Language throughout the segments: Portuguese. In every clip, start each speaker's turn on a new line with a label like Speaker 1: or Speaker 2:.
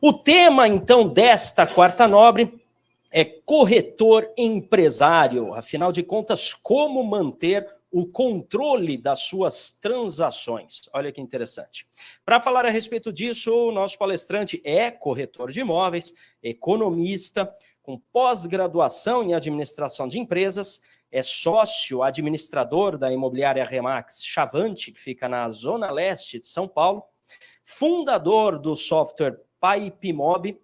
Speaker 1: O tema, então, desta quarta nobre é corretor empresário. Afinal de contas, como manter o controle das suas transações. Olha que interessante. Para falar a respeito disso, o nosso palestrante é corretor de imóveis, economista, com pós-graduação em administração de empresas, é sócio administrador da imobiliária Remax Chavante, que fica na zona leste de São Paulo, fundador do software PipeMob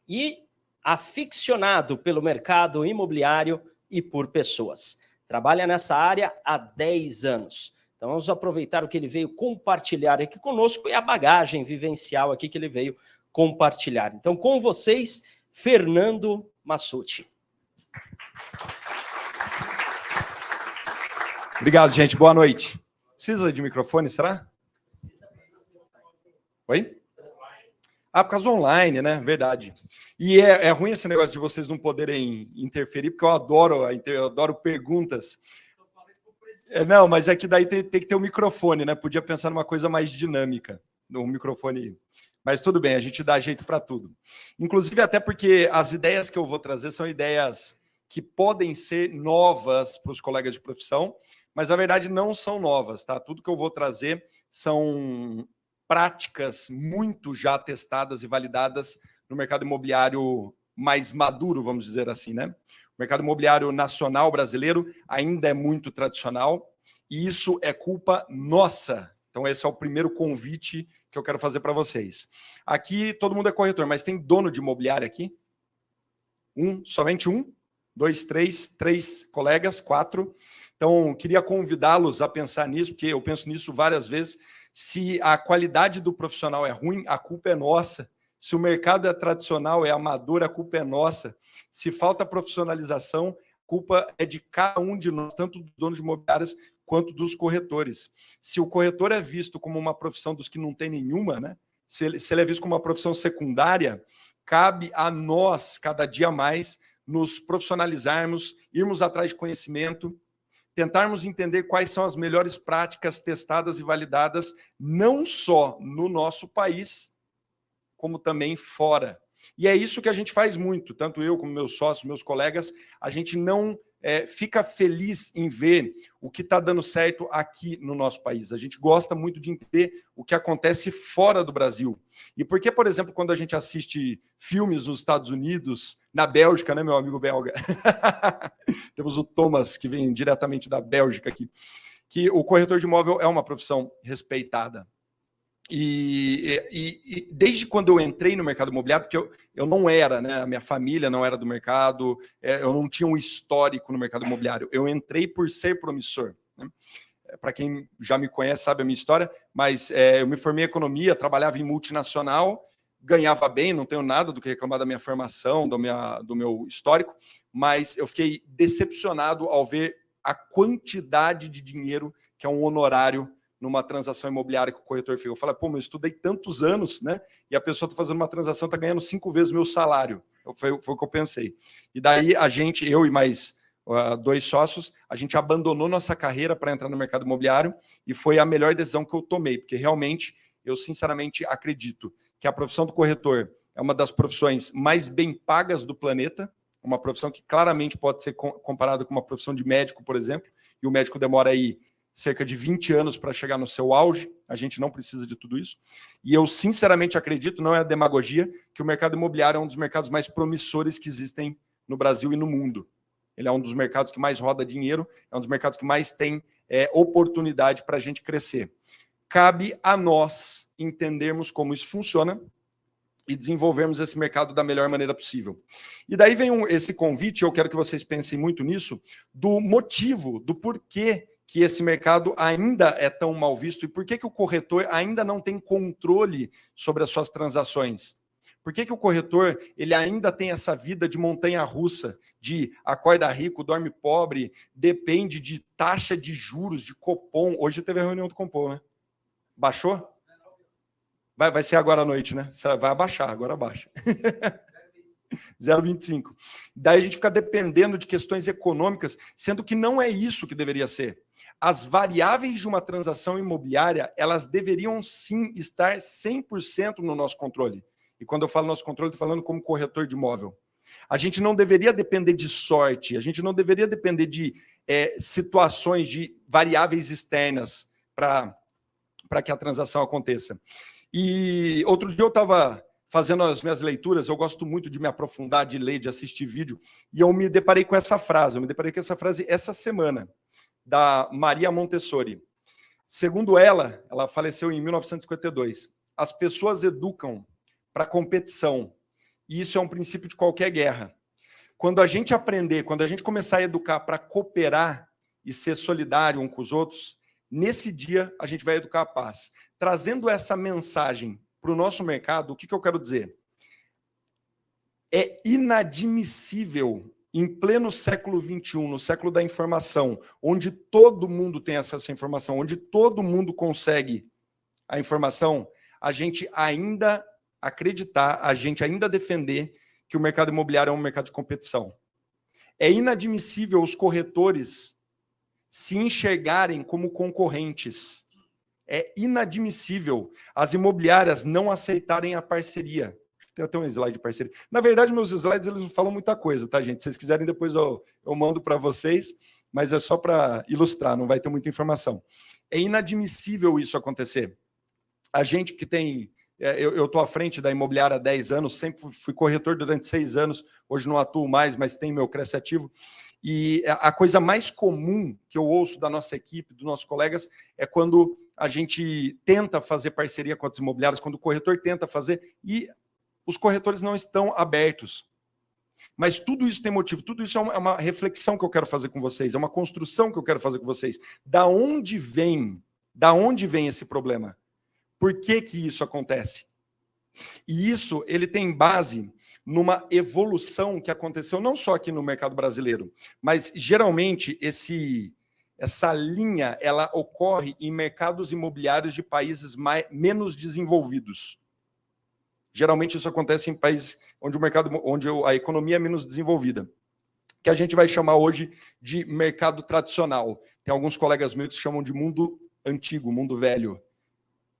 Speaker 1: e aficionado pelo mercado imobiliário e por pessoas. Trabalha nessa área há 10 anos. Então vamos aproveitar o que ele veio compartilhar aqui conosco e a bagagem vivencial aqui que ele veio compartilhar. Então com vocês, Fernando Massucci.
Speaker 2: Obrigado, gente. Boa noite. Precisa de microfone, será? Oi? Ah, por causa do online, né? Verdade. E é ruim esse negócio de vocês não poderem interferir, porque eu adoro perguntas. Não, mas é que daí tem que ter um microfone, né? Podia pensar numa coisa mais dinâmica, no microfone. Mas tudo bem, a gente dá jeito para tudo. Inclusive até porque as ideias que eu vou trazer são ideias que podem ser novas para os colegas de profissão, mas na verdade não são novas, tá? Tudo que eu vou trazer são práticas muito já testadas e validadas no mercado imobiliário mais maduro, vamos dizer assim, né? O mercado imobiliário nacional brasileiro ainda é muito tradicional e isso é culpa nossa. Então esse é o primeiro convite que eu quero fazer para vocês. Aqui todo mundo é corretor, mas tem dono de imobiliário aqui? Somente um? 2, 3 colegas, 4. Então queria convidá-los a pensar nisso, porque eu penso nisso várias vezes. Se a qualidade do profissional é ruim, a culpa é nossa. Se o mercado é tradicional, é amador, a culpa é nossa. Se falta profissionalização, a culpa é de cada um de nós, tanto dos donos de imobiliárias quanto dos corretores. Se o corretor é visto como uma profissão dos que não tem nenhuma, né? Se ele é visto como uma profissão secundária, cabe a nós, cada dia mais, nos profissionalizarmos, irmos atrás de conhecimento, tentarmos entender quais são as melhores práticas testadas e validadas, não só no nosso país, como também fora. E é isso que a gente faz muito, tanto eu como meus sócios, meus colegas, a gente não fica feliz em ver o que está dando certo aqui no nosso país. A gente gosta muito de entender o que acontece fora do Brasil. E por que, por exemplo, quando a gente assiste filmes nos Estados Unidos, na Bélgica, né, meu amigo belga? Temos o Thomas, que vem diretamente da Bélgica aqui, que o corretor de imóvel é uma profissão respeitada. E desde quando eu entrei no mercado imobiliário, porque eu não era, né, a minha família não era do mercado, eu não tinha um histórico no mercado imobiliário, eu entrei por ser promissor, né? Para quem já me conhece sabe a minha história, mas eu me formei em economia, trabalhava em multinacional, ganhava bem, não tenho nada do que reclamar da minha formação, do meu histórico, mas eu fiquei decepcionado ao ver a quantidade de dinheiro que é um honorário numa transação imobiliária que o corretor fez. Eu falei, pô, mas eu estudei tantos anos, né? E a pessoa está fazendo uma transação, está ganhando 5 vezes o meu salário. Foi o que eu pensei. E daí eu e mais 2 sócios, a gente abandonou nossa carreira para entrar no mercado imobiliário e foi a melhor decisão que eu tomei, porque realmente, eu sinceramente acredito que a profissão do corretor é uma das profissões mais bem pagas do planeta, uma profissão que claramente pode ser comparada com uma profissão de médico, por exemplo, e o médico demora aí cerca de 20 anos para chegar no seu auge, a gente não precisa de tudo isso. E eu sinceramente acredito, não é a demagogia, que o mercado imobiliário é um dos mercados mais promissores que existem no Brasil e no mundo. Ele é um dos mercados que mais roda dinheiro, é um dos mercados que mais tem oportunidade para a gente crescer. Cabe a nós entendermos como isso funciona e desenvolvermos esse mercado da melhor maneira possível. E daí vem esse convite, eu quero que vocês pensem muito nisso, do motivo, do porquê que esse mercado ainda é tão mal visto e por que o corretor ainda não tem controle sobre as suas transações. Por que o corretor ele ainda tem essa vida de montanha-russa, de acorda rico, dorme pobre, depende de taxa de juros, de Copom. Hoje teve a reunião do Copom, né? Baixou? Vai ser agora à noite, né? Vai abaixar, agora abaixa. 0,25. Daí a gente fica dependendo de questões econômicas, sendo que não é isso que deveria ser. As variáveis de uma transação imobiliária, elas deveriam sim estar 100% no nosso controle. E quando eu falo nosso controle, estou falando como corretor de imóvel. A gente não deveria depender de sorte, a gente não deveria depender de situações, de variáveis externas para que a transação aconteça. E outro dia eu estava fazendo as minhas leituras, eu gosto muito de me aprofundar, de ler, de assistir vídeo, e eu me deparei com essa frase, essa semana, da Maria Montessori. Segundo ela faleceu em 1952, as pessoas educam para competição, e isso é um princípio de qualquer guerra. Quando a gente aprender, quando a gente começar a educar para cooperar e ser solidário um com os outros, nesse dia a gente vai educar a paz. Trazendo essa mensagem para o nosso mercado, o que eu quero dizer? É inadmissível, em pleno século XXI, no século da informação, onde todo mundo tem acesso à informação, onde todo mundo consegue a informação, a gente ainda acreditar, a gente ainda defender que o mercado imobiliário é um mercado de competição. É inadmissível os corretores se enxergarem como concorrentes. É inadmissível as imobiliárias não aceitarem a parceria. Tem até um slide de parceria. Na verdade, meus slides eles não falam muita coisa, tá, gente? Se vocês quiserem, depois eu mando para vocês, mas é só para ilustrar, não vai ter muita informação. É inadmissível isso acontecer. A gente que tem... Eu estou à frente da imobiliária há 10 anos, sempre fui corretor durante 6 anos, hoje não atuo mais, mas tenho meu Cresce Ativo. E a coisa mais comum que eu ouço da nossa equipe, dos nossos colegas, é quando a gente tenta fazer parceria com as imobiliárias, quando o corretor tenta fazer, e os corretores não estão abertos. Mas tudo isso tem motivo, tudo isso é uma reflexão que eu quero fazer com vocês, é uma construção que eu quero fazer com vocês. Da onde vem esse problema? Por que isso acontece? E isso ele tem base numa evolução que aconteceu não só aqui no mercado brasileiro, mas geralmente essa linha ela ocorre em mercados imobiliários de países menos desenvolvidos. Geralmente isso acontece em países onde a economia é menos desenvolvida, que a gente vai chamar hoje de mercado tradicional. Tem alguns colegas meus que chamam de mundo antigo, mundo velho,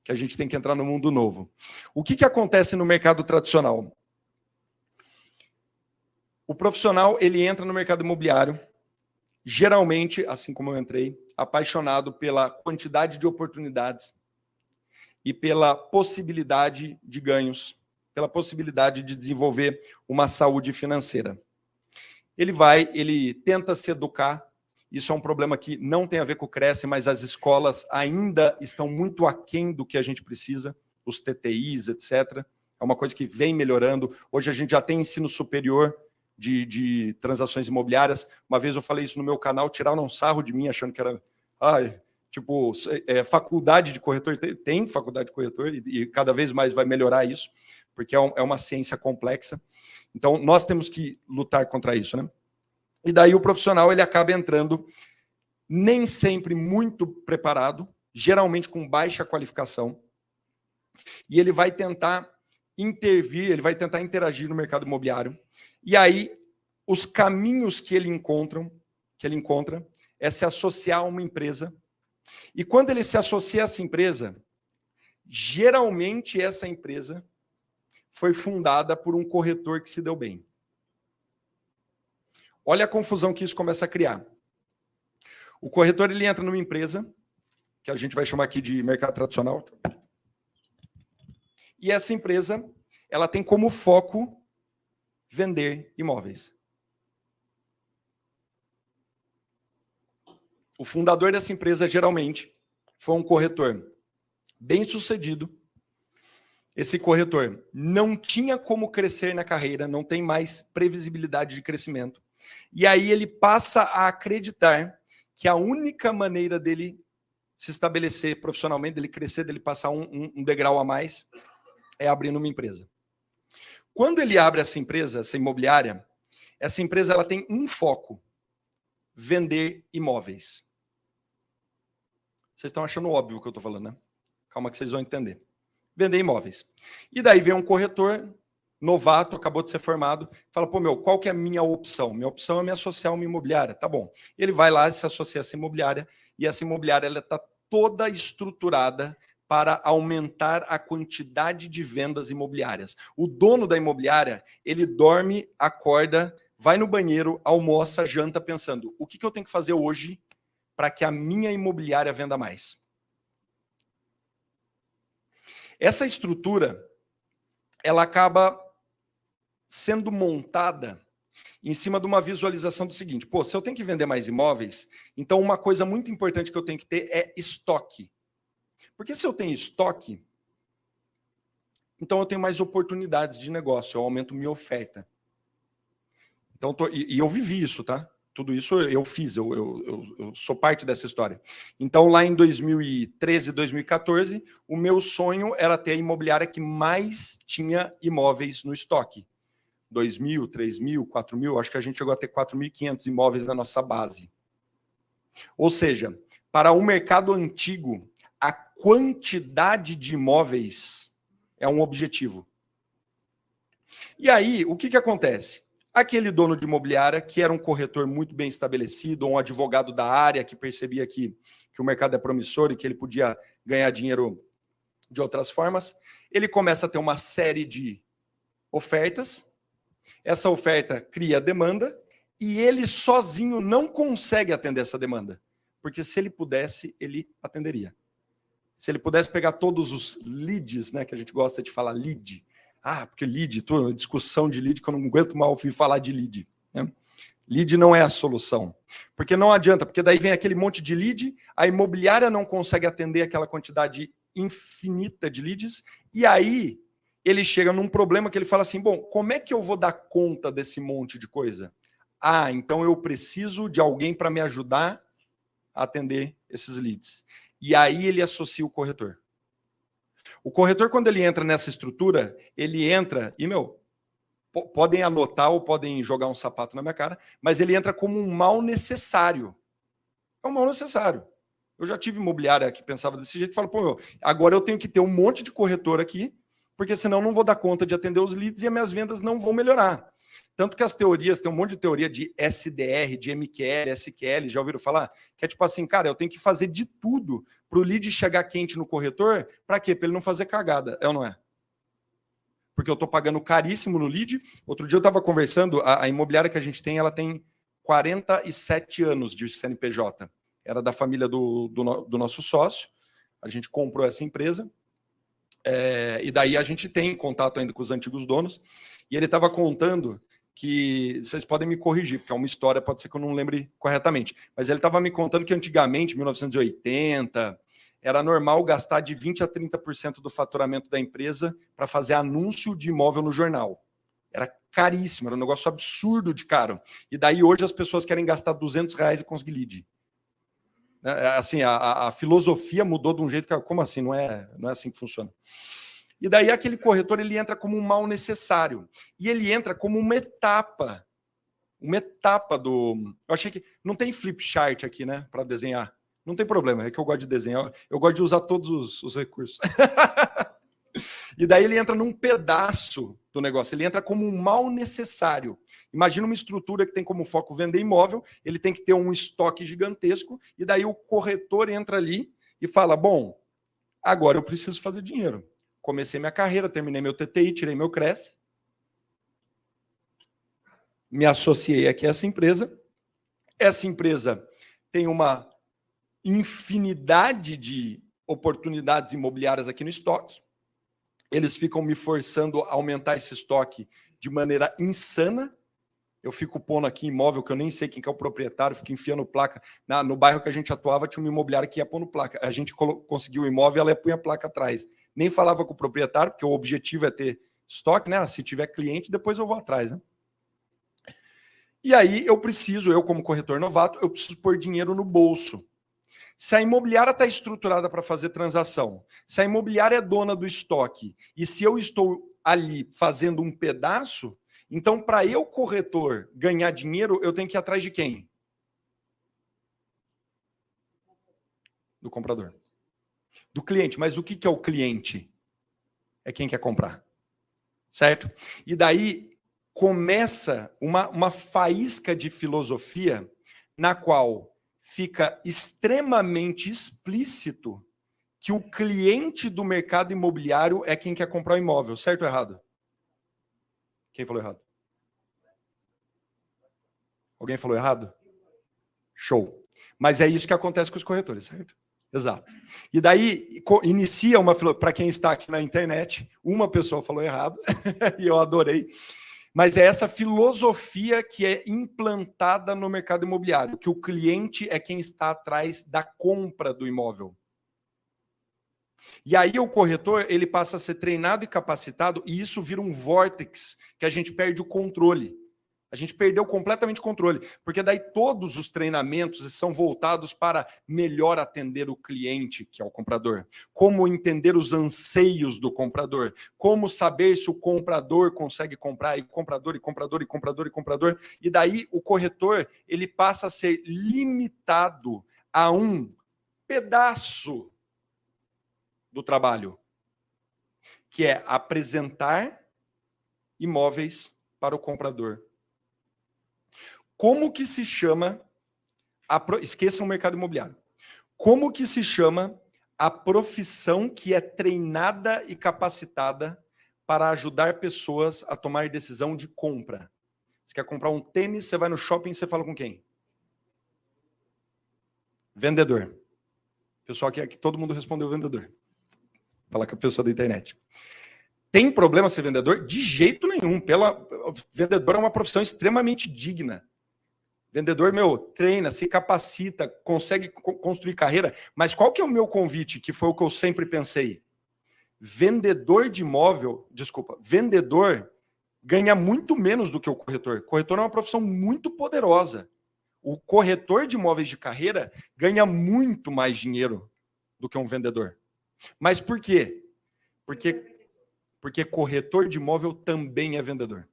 Speaker 2: que a gente tem que entrar no mundo novo. O que acontece no mercado tradicional? O profissional ele entra no mercado imobiliário, geralmente, assim como eu entrei, apaixonado pela quantidade de oportunidades e pela possibilidade de ganhos, pela possibilidade de desenvolver uma saúde financeira. Ele tenta se educar. Isso é um problema que não tem a ver com o Cresce, mas as escolas ainda estão muito aquém do que a gente precisa, os TTIs, etc. É uma coisa que vem melhorando. Hoje a gente já tem ensino superior de transações imobiliárias. Uma vez eu falei isso no meu canal, tiraram um sarro de mim, achando que era... faculdade de corretor. Tem faculdade de corretor e cada vez mais vai melhorar isso, porque é uma ciência complexa. Então, nós temos que lutar contra isso, né? E daí o profissional ele acaba entrando nem sempre muito preparado, geralmente com baixa qualificação, e ele vai tentar intervir, ele vai tentar interagir no mercado imobiliário. E aí, os caminhos que ele encontra é se associar a uma empresa. E quando ele se associa a essa empresa, geralmente essa empresa foi fundada por um corretor que se deu bem. Olha a confusão que isso começa a criar. O corretor ele entra numa empresa, que a gente vai chamar aqui de mercado tradicional, e essa empresa ela tem como foco vender imóveis. O fundador dessa empresa, geralmente, foi um corretor bem-sucedido. Esse corretor não tinha como crescer na carreira, não tem mais previsibilidade de crescimento. E aí ele passa a acreditar que a única maneira dele se estabelecer profissionalmente, dele crescer, dele passar um degrau a mais, é abrindo uma empresa. Quando ele abre essa empresa, essa imobiliária, essa empresa ela tem um foco: vender imóveis. Vocês estão achando óbvio o que eu estou falando, né? Calma que vocês vão entender. Vender imóveis. E daí vem um corretor novato, acabou de ser formado, fala, qual que é a minha opção? Minha opção é me associar a uma imobiliária. Tá bom. Ele vai lá e se associa a essa imobiliária, e essa imobiliária está toda estruturada para aumentar a quantidade de vendas imobiliárias. O dono da imobiliária, ele dorme, acorda, vai no banheiro, almoça, janta, pensando, o que eu tenho que fazer hoje para que a minha imobiliária venda mais? Essa estrutura, ela acaba sendo montada em cima de uma visualização do seguinte, pô, se eu tenho que vender mais imóveis, então uma coisa muito importante que eu tenho que ter é estoque. Porque se eu tenho estoque, então eu tenho mais oportunidades de negócio, eu aumento minha oferta. Então, e eu vivi isso, tá? Tudo isso eu fiz, eu sou parte dessa história. Então, lá em 2013, 2014, o meu sonho era ter a imobiliária que mais tinha imóveis no estoque. 2.000, 3.000, 4.000, acho que a gente chegou a ter 4.500 imóveis na nossa base. Ou seja, para o mercado antigo, a quantidade de imóveis é um objetivo. E aí, o que acontece? Aquele dono de imobiliária, que era um corretor muito bem estabelecido, um advogado da área que percebia que o mercado é promissor e que ele podia ganhar dinheiro de outras formas, ele começa a ter uma série de ofertas, essa oferta cria demanda e ele sozinho não consegue atender essa demanda, porque se ele pudesse, ele atenderia. Se ele pudesse pegar todos os leads, né, que a gente gosta de falar lead, porque lead, discussão de lead, que eu não aguento mal ouvir falar de lead. Né? Lead não é a solução. Porque não adianta, porque daí vem aquele monte de lead, a imobiliária não consegue atender aquela quantidade infinita de leads, e aí ele chega num problema que ele fala assim, bom, como é que eu vou dar conta desse monte de coisa? Então eu preciso de alguém para me ajudar a atender esses leads. E aí ele associa o corretor. O corretor, quando ele entra nessa estrutura, ele entra, e, podem anotar ou podem jogar um sapato na minha cara, mas ele entra como um mal necessário. É um mal necessário. Eu já tive imobiliária que pensava desse jeito e falo, pô, agora eu tenho que ter um monte de corretor aqui, porque senão eu não vou dar conta de atender os leads e as minhas vendas não vão melhorar. Tanto que as teorias, tem um monte de teoria de SDR, de MQL, SQL, já ouviram falar? Que é tipo assim, cara, eu tenho que fazer de tudo para o lead chegar quente no corretor, para quê? Para ele não fazer cagada, é ou não é? Porque eu estou pagando caríssimo no lead. Outro dia eu estava conversando, a imobiliária que a gente tem, ela tem 47 anos de CNPJ. Era da família do nosso sócio, a gente comprou essa empresa, e daí a gente tem contato ainda com os antigos donos, e ele estava contando que, vocês podem me corrigir, porque é uma história, pode ser que eu não lembre corretamente, mas ele estava me contando que antigamente, 1980, era normal gastar de 20% a 30% do faturamento da empresa para fazer anúncio de imóvel no jornal. Era caríssimo, era um negócio absurdo de caro. E daí hoje as pessoas querem gastar R$200 e conseguir lead. Assim, a filosofia mudou de um jeito que, como assim? Não é assim que funciona. E daí aquele corretor, ele entra como um mal necessário. E ele entra como uma etapa do... Eu achei que... Não tem flip chart aqui, né? Para desenhar. Não tem problema, é que eu gosto de desenhar. Eu gosto de usar todos os recursos. E daí ele entra num pedaço do negócio. Ele entra como um mal necessário. Imagina uma estrutura que tem como foco vender imóvel. Ele tem que ter um estoque gigantesco. E daí o corretor entra ali e fala, bom, agora eu preciso fazer dinheiro. Comecei minha carreira, terminei meu TTI, tirei meu CRES, me associei aqui a essa empresa. Essa empresa tem uma infinidade de oportunidades imobiliárias aqui no estoque. Eles ficam me forçando a aumentar esse estoque de maneira insana. Eu fico pondo aqui imóvel que eu nem sei quem que é o proprietário, fico enfiando placa. No bairro que a gente atuava, tinha uma imobiliária que ia pondo placa. A gente conseguiu o imóvel, ela ia pôr a placa atrás. Nem falava com o proprietário, porque o objetivo é ter estoque, né? Se tiver cliente, depois eu vou atrás, né? E aí eu como corretor novato, eu preciso pôr dinheiro no bolso. Se a imobiliária está estruturada para fazer transação, se a imobiliária é dona do estoque, e se eu estou ali fazendo um pedaço, então para eu, corretor, ganhar dinheiro, eu tenho que ir atrás de quem? Do comprador. Do cliente. Mas o que é o cliente? É quem quer comprar. Certo? E daí começa uma faísca de filosofia na qual fica extremamente explícito que o cliente do mercado imobiliário é quem quer comprar o imóvel, certo ou errado? Quem falou errado? Alguém falou errado? Show. Mas é isso que acontece com os corretores, certo? Exato. E daí inicia uma, para quem está aqui na internet, uma pessoa falou errado, e eu adorei, mas é essa filosofia que é implantada no mercado imobiliário, que o cliente é quem está atrás da compra do imóvel. E aí o corretor, ele passa a ser treinado e capacitado, e isso vira um vórtice, que a gente perde o controle. A gente perdeu completamente o controle, porque daí todos os treinamentos são voltados para melhor atender o cliente, que é o comprador, como entender os anseios do comprador, como saber se o comprador consegue comprar, e comprador, e comprador, e comprador, e comprador, e daí o corretor, ele passa a ser limitado a um pedaço do trabalho, que é apresentar imóveis para o comprador. Como que se chama, esqueçam o mercado imobiliário, como que se chama a profissão que é treinada e capacitada para ajudar pessoas a tomar decisão de compra? Você quer comprar um tênis, você vai no shopping, você fala com quem? Vendedor. Pessoal, aqui todo mundo respondeu vendedor. Fala com a pessoa da internet. Tem problema ser vendedor? De jeito nenhum. Vendedor é uma profissão extremamente digna. Vendedor, treina, se capacita, consegue construir carreira. Mas qual que é o meu convite, que foi o que eu sempre pensei? Vendedor ganha muito menos do que o corretor. Corretor é uma profissão muito poderosa. O corretor de imóveis de carreira ganha muito mais dinheiro do que um vendedor. Mas por quê? Porque corretor de imóvel também é vendedor.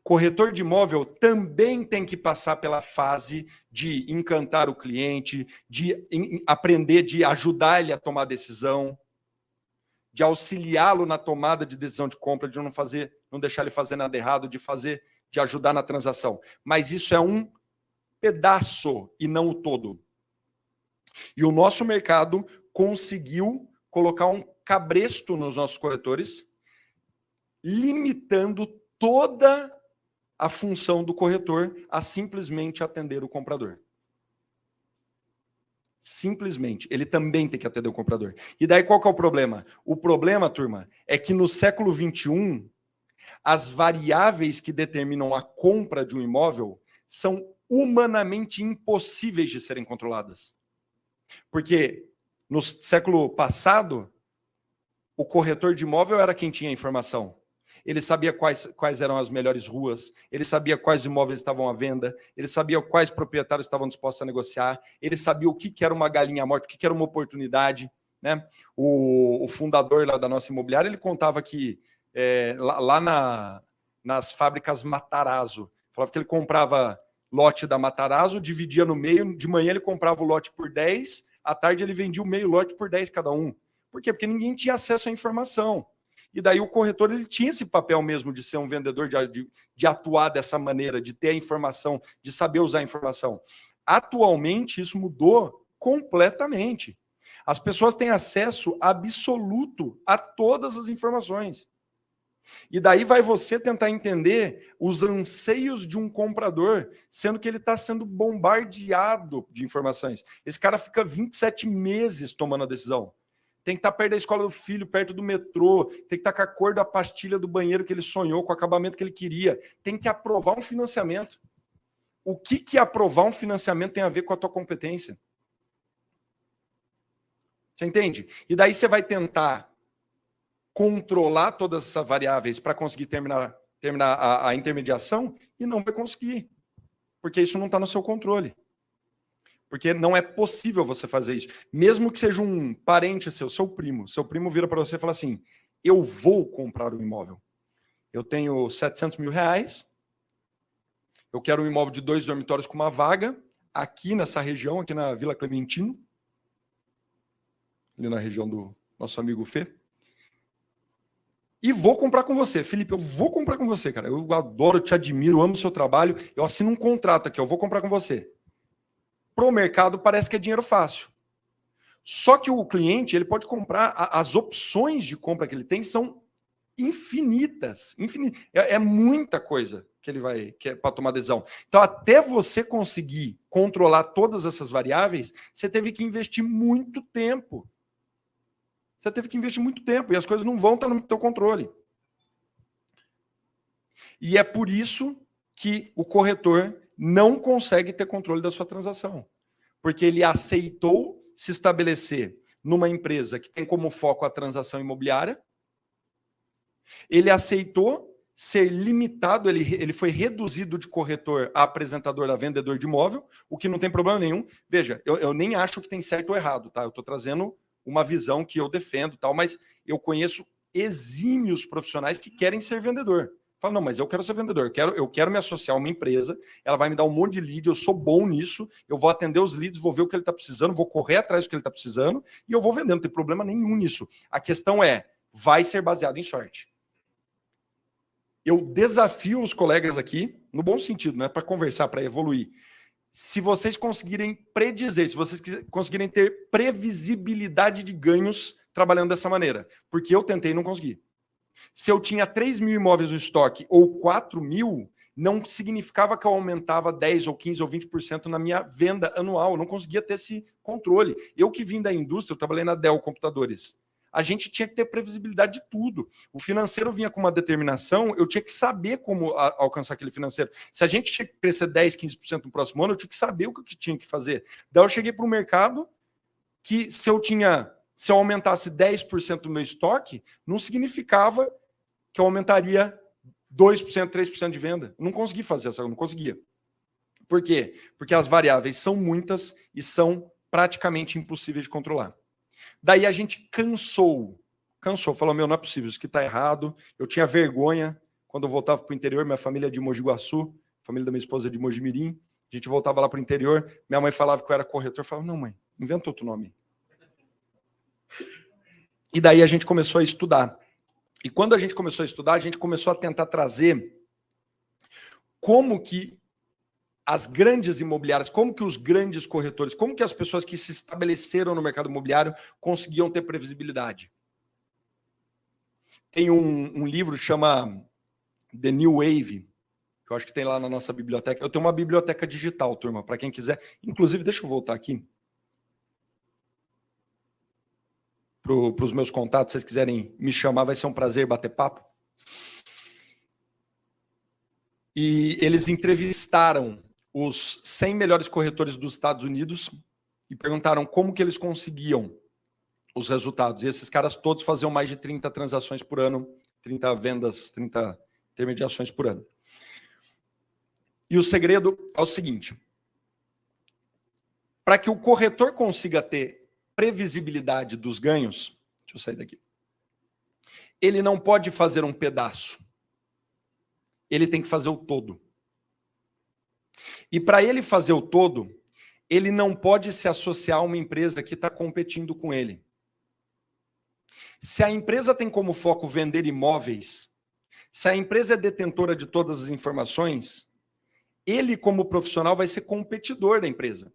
Speaker 2: Corretor de imóvel também tem que passar pela fase de encantar o cliente, de aprender, de ajudar ele a tomar decisão, de auxiliá-lo na tomada de decisão de compra, de não deixar ele fazer nada errado, de ajudar na transação. Mas isso é um pedaço e não o todo. E o nosso mercado conseguiu colocar um cabresto nos nossos corretores, limitando toda a função do corretor a simplesmente atender o comprador. Simplesmente. Ele também tem que atender o comprador. E daí qual que é o problema? O problema, turma, é que no século XXI, as variáveis que determinam a compra de um imóvel são humanamente impossíveis de serem controladas. Porque no século passado, o corretor de imóvel era quem tinha a informação. Ele sabia quais eram as melhores ruas, ele sabia quais imóveis estavam à venda, ele sabia quais proprietários estavam dispostos a negociar, ele sabia o que era uma galinha morta, o que era uma oportunidade. Né? O fundador lá da nossa imobiliária, ele contava que nas fábricas Matarazzo, falava que ele comprava lote da Matarazzo, dividia no meio, de manhã ele comprava o lote por 10, à tarde ele vendia o meio lote por 10 cada um. Por quê? Porque ninguém tinha acesso à informação. E daí o corretor ele tinha esse papel mesmo de ser um vendedor, de atuar dessa maneira, de ter a informação, de saber usar a informação. Atualmente, isso mudou completamente. As pessoas têm acesso absoluto a todas as informações. E daí vai você tentar entender os anseios de um comprador, sendo que ele está sendo bombardeado de informações. Esse cara fica 27 meses tomando a decisão. Tem que estar perto da escola do filho, perto do metrô, tem que estar com a cor da pastilha do banheiro que ele sonhou, com o acabamento que ele queria. Tem que aprovar um financiamento. O que aprovar um financiamento tem a ver com a tua competência? Você entende? E daí você vai tentar controlar todas essas variáveis para conseguir terminar a intermediação e não vai conseguir, porque isso não está no seu controle. Porque não é possível você fazer isso. Mesmo que seja um parente seu primo. Seu primo vira para você e fala assim, eu vou comprar um imóvel. Eu tenho 700 mil reais, eu quero um imóvel de 2 dormitórios com uma vaga, aqui nessa região, aqui na Vila Clementino, ali na região do nosso amigo Fê. E vou comprar com você. Felipe, eu vou comprar com você, cara. Eu adoro, te admiro, amo o seu trabalho. Eu assino um contrato aqui, eu vou comprar com você. Para o mercado parece que é dinheiro fácil. Só que o cliente ele pode comprar, as opções de compra que ele tem são infinitas. É muita coisa que ele vai para tomar decisão. Então, até você conseguir controlar todas essas variáveis, você teve que investir muito tempo. E as coisas não vão estar no teu controle. E é por isso que o corretor não consegue ter controle da sua transação. Porque ele aceitou se estabelecer numa empresa que tem como foco a transação imobiliária, ele aceitou ser limitado, ele foi reduzido de corretor a apresentador a vendedor de imóvel, o que não tem problema nenhum. Veja, eu nem acho que tem certo ou errado, tá? Eu estou trazendo uma visão que eu defendo, tal, mas eu conheço exímios profissionais que querem ser vendedor. Fala, não, mas eu quero ser vendedor, eu quero me associar a uma empresa, ela vai me dar um monte de lead, eu sou bom nisso, eu vou atender os leads, vou ver o que ele está precisando, vou correr atrás do que ele está precisando e eu vou vender, não tem problema nenhum nisso. A questão é, vai ser baseado em sorte. Eu desafio os colegas aqui, no bom sentido, né, para conversar, para evoluir. Se vocês conseguirem predizer, se vocês conseguirem ter previsibilidade de ganhos trabalhando dessa maneira, porque eu tentei e não consegui. Se eu tinha 3 mil imóveis no estoque ou 4 mil, não significava que eu aumentava 10 ou 15 ou 20% na minha venda anual. Eu não conseguia ter esse controle. Eu que vim da indústria, eu trabalhei na Dell Computadores. A gente tinha que ter previsibilidade de tudo. O financeiro vinha com uma determinação, eu tinha que saber como alcançar aquele financeiro. Se a gente tinha que crescer 10, 15% no próximo ano, eu tinha que saber o que tinha que fazer. Daí eu cheguei para o mercado que se eu aumentasse 10% do meu estoque, não significava que eu aumentaria 2%, 3% de venda. Eu não consegui fazer essa, eu não conseguia. Por quê? Porque as variáveis são muitas e são praticamente impossíveis de controlar. Daí a gente cansou, falou, não é possível, isso aqui está errado. Eu tinha vergonha quando eu voltava para o interior, minha família é de Mogi Guaçu, a família da minha esposa é de Mogi Mirim, a gente voltava lá para o interior, minha mãe falava que eu era corretor, eu falava, não mãe, inventa outro nome. E daí a gente começou a estudar. E quando a gente começou a estudar, a gente começou a tentar trazer como que as grandes imobiliárias, como que os grandes corretores, como que as pessoas que se estabeleceram no mercado imobiliário conseguiam ter previsibilidade. Tem um livro que chama The New Wave, que eu acho que tem lá na nossa biblioteca. Eu tenho uma biblioteca digital, turma, para quem quiser. Inclusive, deixa eu voltar aqui. Para os meus contatos, se vocês quiserem me chamar, vai ser um prazer bater papo. E eles entrevistaram os 100 melhores corretores dos Estados Unidos e perguntaram como que eles conseguiam os resultados. E esses caras todos faziam mais de 30 transações por ano, 30 vendas, 30 intermediações por ano. E o segredo é o seguinte: para que o corretor consiga ter previsibilidade dos ganhos, deixa eu sair daqui, ele não pode fazer um pedaço, ele tem que fazer o todo. E para ele fazer o todo, ele não pode se associar a uma empresa que está competindo com ele. Se a empresa tem como foco vender imóveis, se a empresa é detentora de todas as informações, ele, como profissional, vai ser competidor da empresa.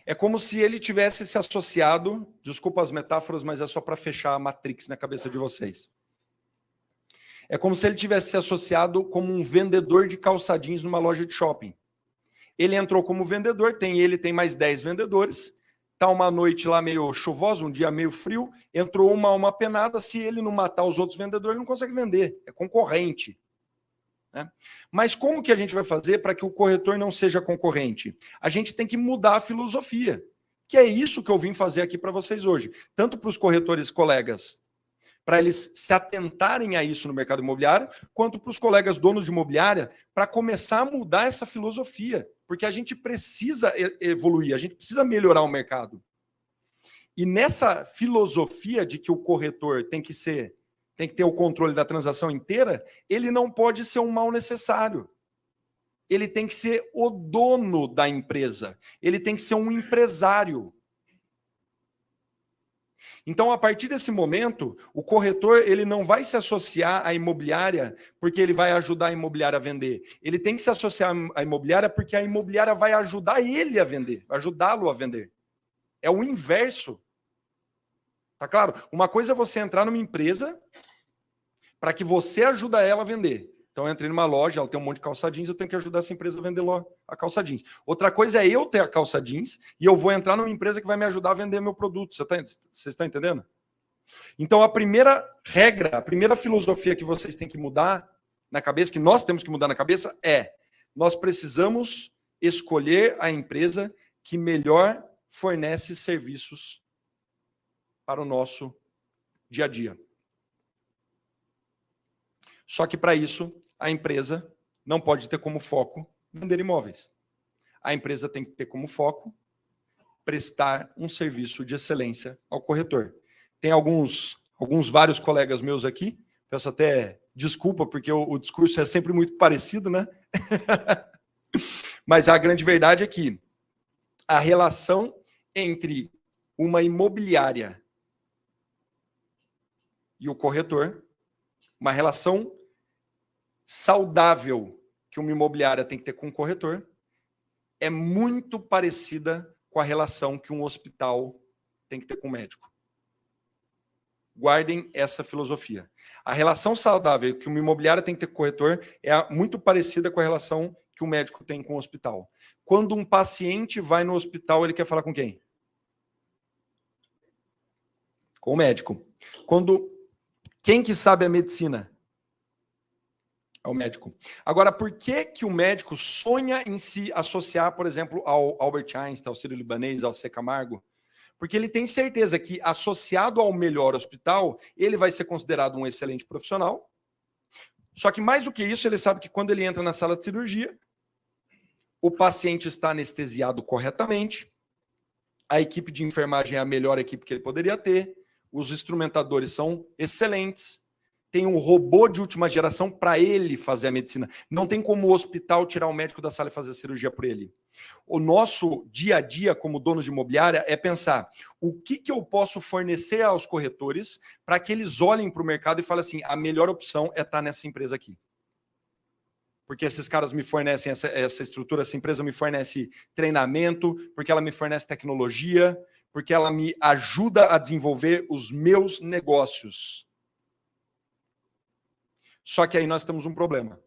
Speaker 2: É como se ele tivesse se associado, desculpa as metáforas, mas é só para fechar a Matrix na cabeça de vocês. É como se ele tivesse se associado como um vendedor de calçadinhos numa loja de shopping. Ele entrou como vendedor, ele tem mais 10 vendedores, está uma noite lá meio chuvosa, um dia meio frio, entrou uma penada, se ele não matar os outros vendedores, ele não consegue vender, é concorrente. Né? Mas como que a gente vai fazer para que o corretor não seja concorrente? A gente tem que mudar a filosofia, que é isso que eu vim fazer aqui para vocês hoje, tanto para os corretores colegas, para eles se atentarem a isso no mercado imobiliário, quanto para os colegas donos de imobiliária, para começar a mudar essa filosofia, porque a gente precisa evoluir, a gente precisa melhorar o mercado. E nessa filosofia de que o corretor tem que ter o controle da transação inteira, ele não pode ser um mal necessário. Ele tem que ser o dono da empresa, ele tem que ser um empresário. Então, a partir desse momento, o corretor ele não vai se associar à imobiliária porque ele vai ajudar a imobiliária a vender. Ele tem que se associar à imobiliária porque a imobiliária vai ajudar ele a vender, vai ajudá-lo a vender. É o inverso. Tá claro? Uma coisa é você entrar numa empresa para que você ajude ela a vender. Então, eu entrei numa loja, ela tem um monte de calça jeans, eu tenho que ajudar essa empresa a vender a calça jeans. Outra coisa é eu ter a calça jeans e eu vou entrar numa empresa que vai me ajudar a vender meu produto. Vocês estão entendendo? Então, a primeira regra, a primeira filosofia que vocês têm que mudar na cabeça, que nós temos que mudar na cabeça, é: nós precisamos escolher a empresa que melhor fornece serviços para o nosso dia a dia. Só que, para isso, a empresa não pode ter como foco vender imóveis. A empresa tem que ter como foco prestar um serviço de excelência ao corretor. Tem vários colegas meus aqui, peço até desculpa, porque o discurso é sempre muito parecido, né? Mas a grande verdade é que a relação entre uma imobiliária e o corretor, uma relação saudável que uma imobiliária tem que ter com o corretor, é muito parecida com a relação que um hospital tem que ter com o médico. Guardem essa filosofia. A relação saudável que uma imobiliária tem que ter com o corretor é muito parecida com a relação que o médico tem com o hospital. Quando um paciente vai no hospital, ele quer falar com quem? Com o médico. Quem que sabe a medicina? É o médico. Agora, por que o médico sonha em se associar, por exemplo, ao Albert Einstein, ao Sírio-Libanês, ao C. Camargo? Porque ele tem certeza que, associado ao melhor hospital, ele vai ser considerado um excelente profissional. Só que, mais do que isso, ele sabe que quando ele entra na sala de cirurgia, o paciente está anestesiado corretamente, a equipe de enfermagem é a melhor equipe que ele poderia ter, os instrumentadores são excelentes, tem um robô de última geração para ele fazer a medicina. Não tem como o hospital tirar o médico da sala e fazer a cirurgia por ele. O nosso dia a dia como donos de imobiliária é pensar o que eu posso fornecer aos corretores para que eles olhem para o mercado e falem assim: a melhor opção é estar nessa empresa aqui. Porque esses caras me fornecem essa estrutura, essa empresa me fornece treinamento, porque ela me fornece tecnologia, porque ela me ajuda a desenvolver os meus negócios. Só que aí nós temos um problema.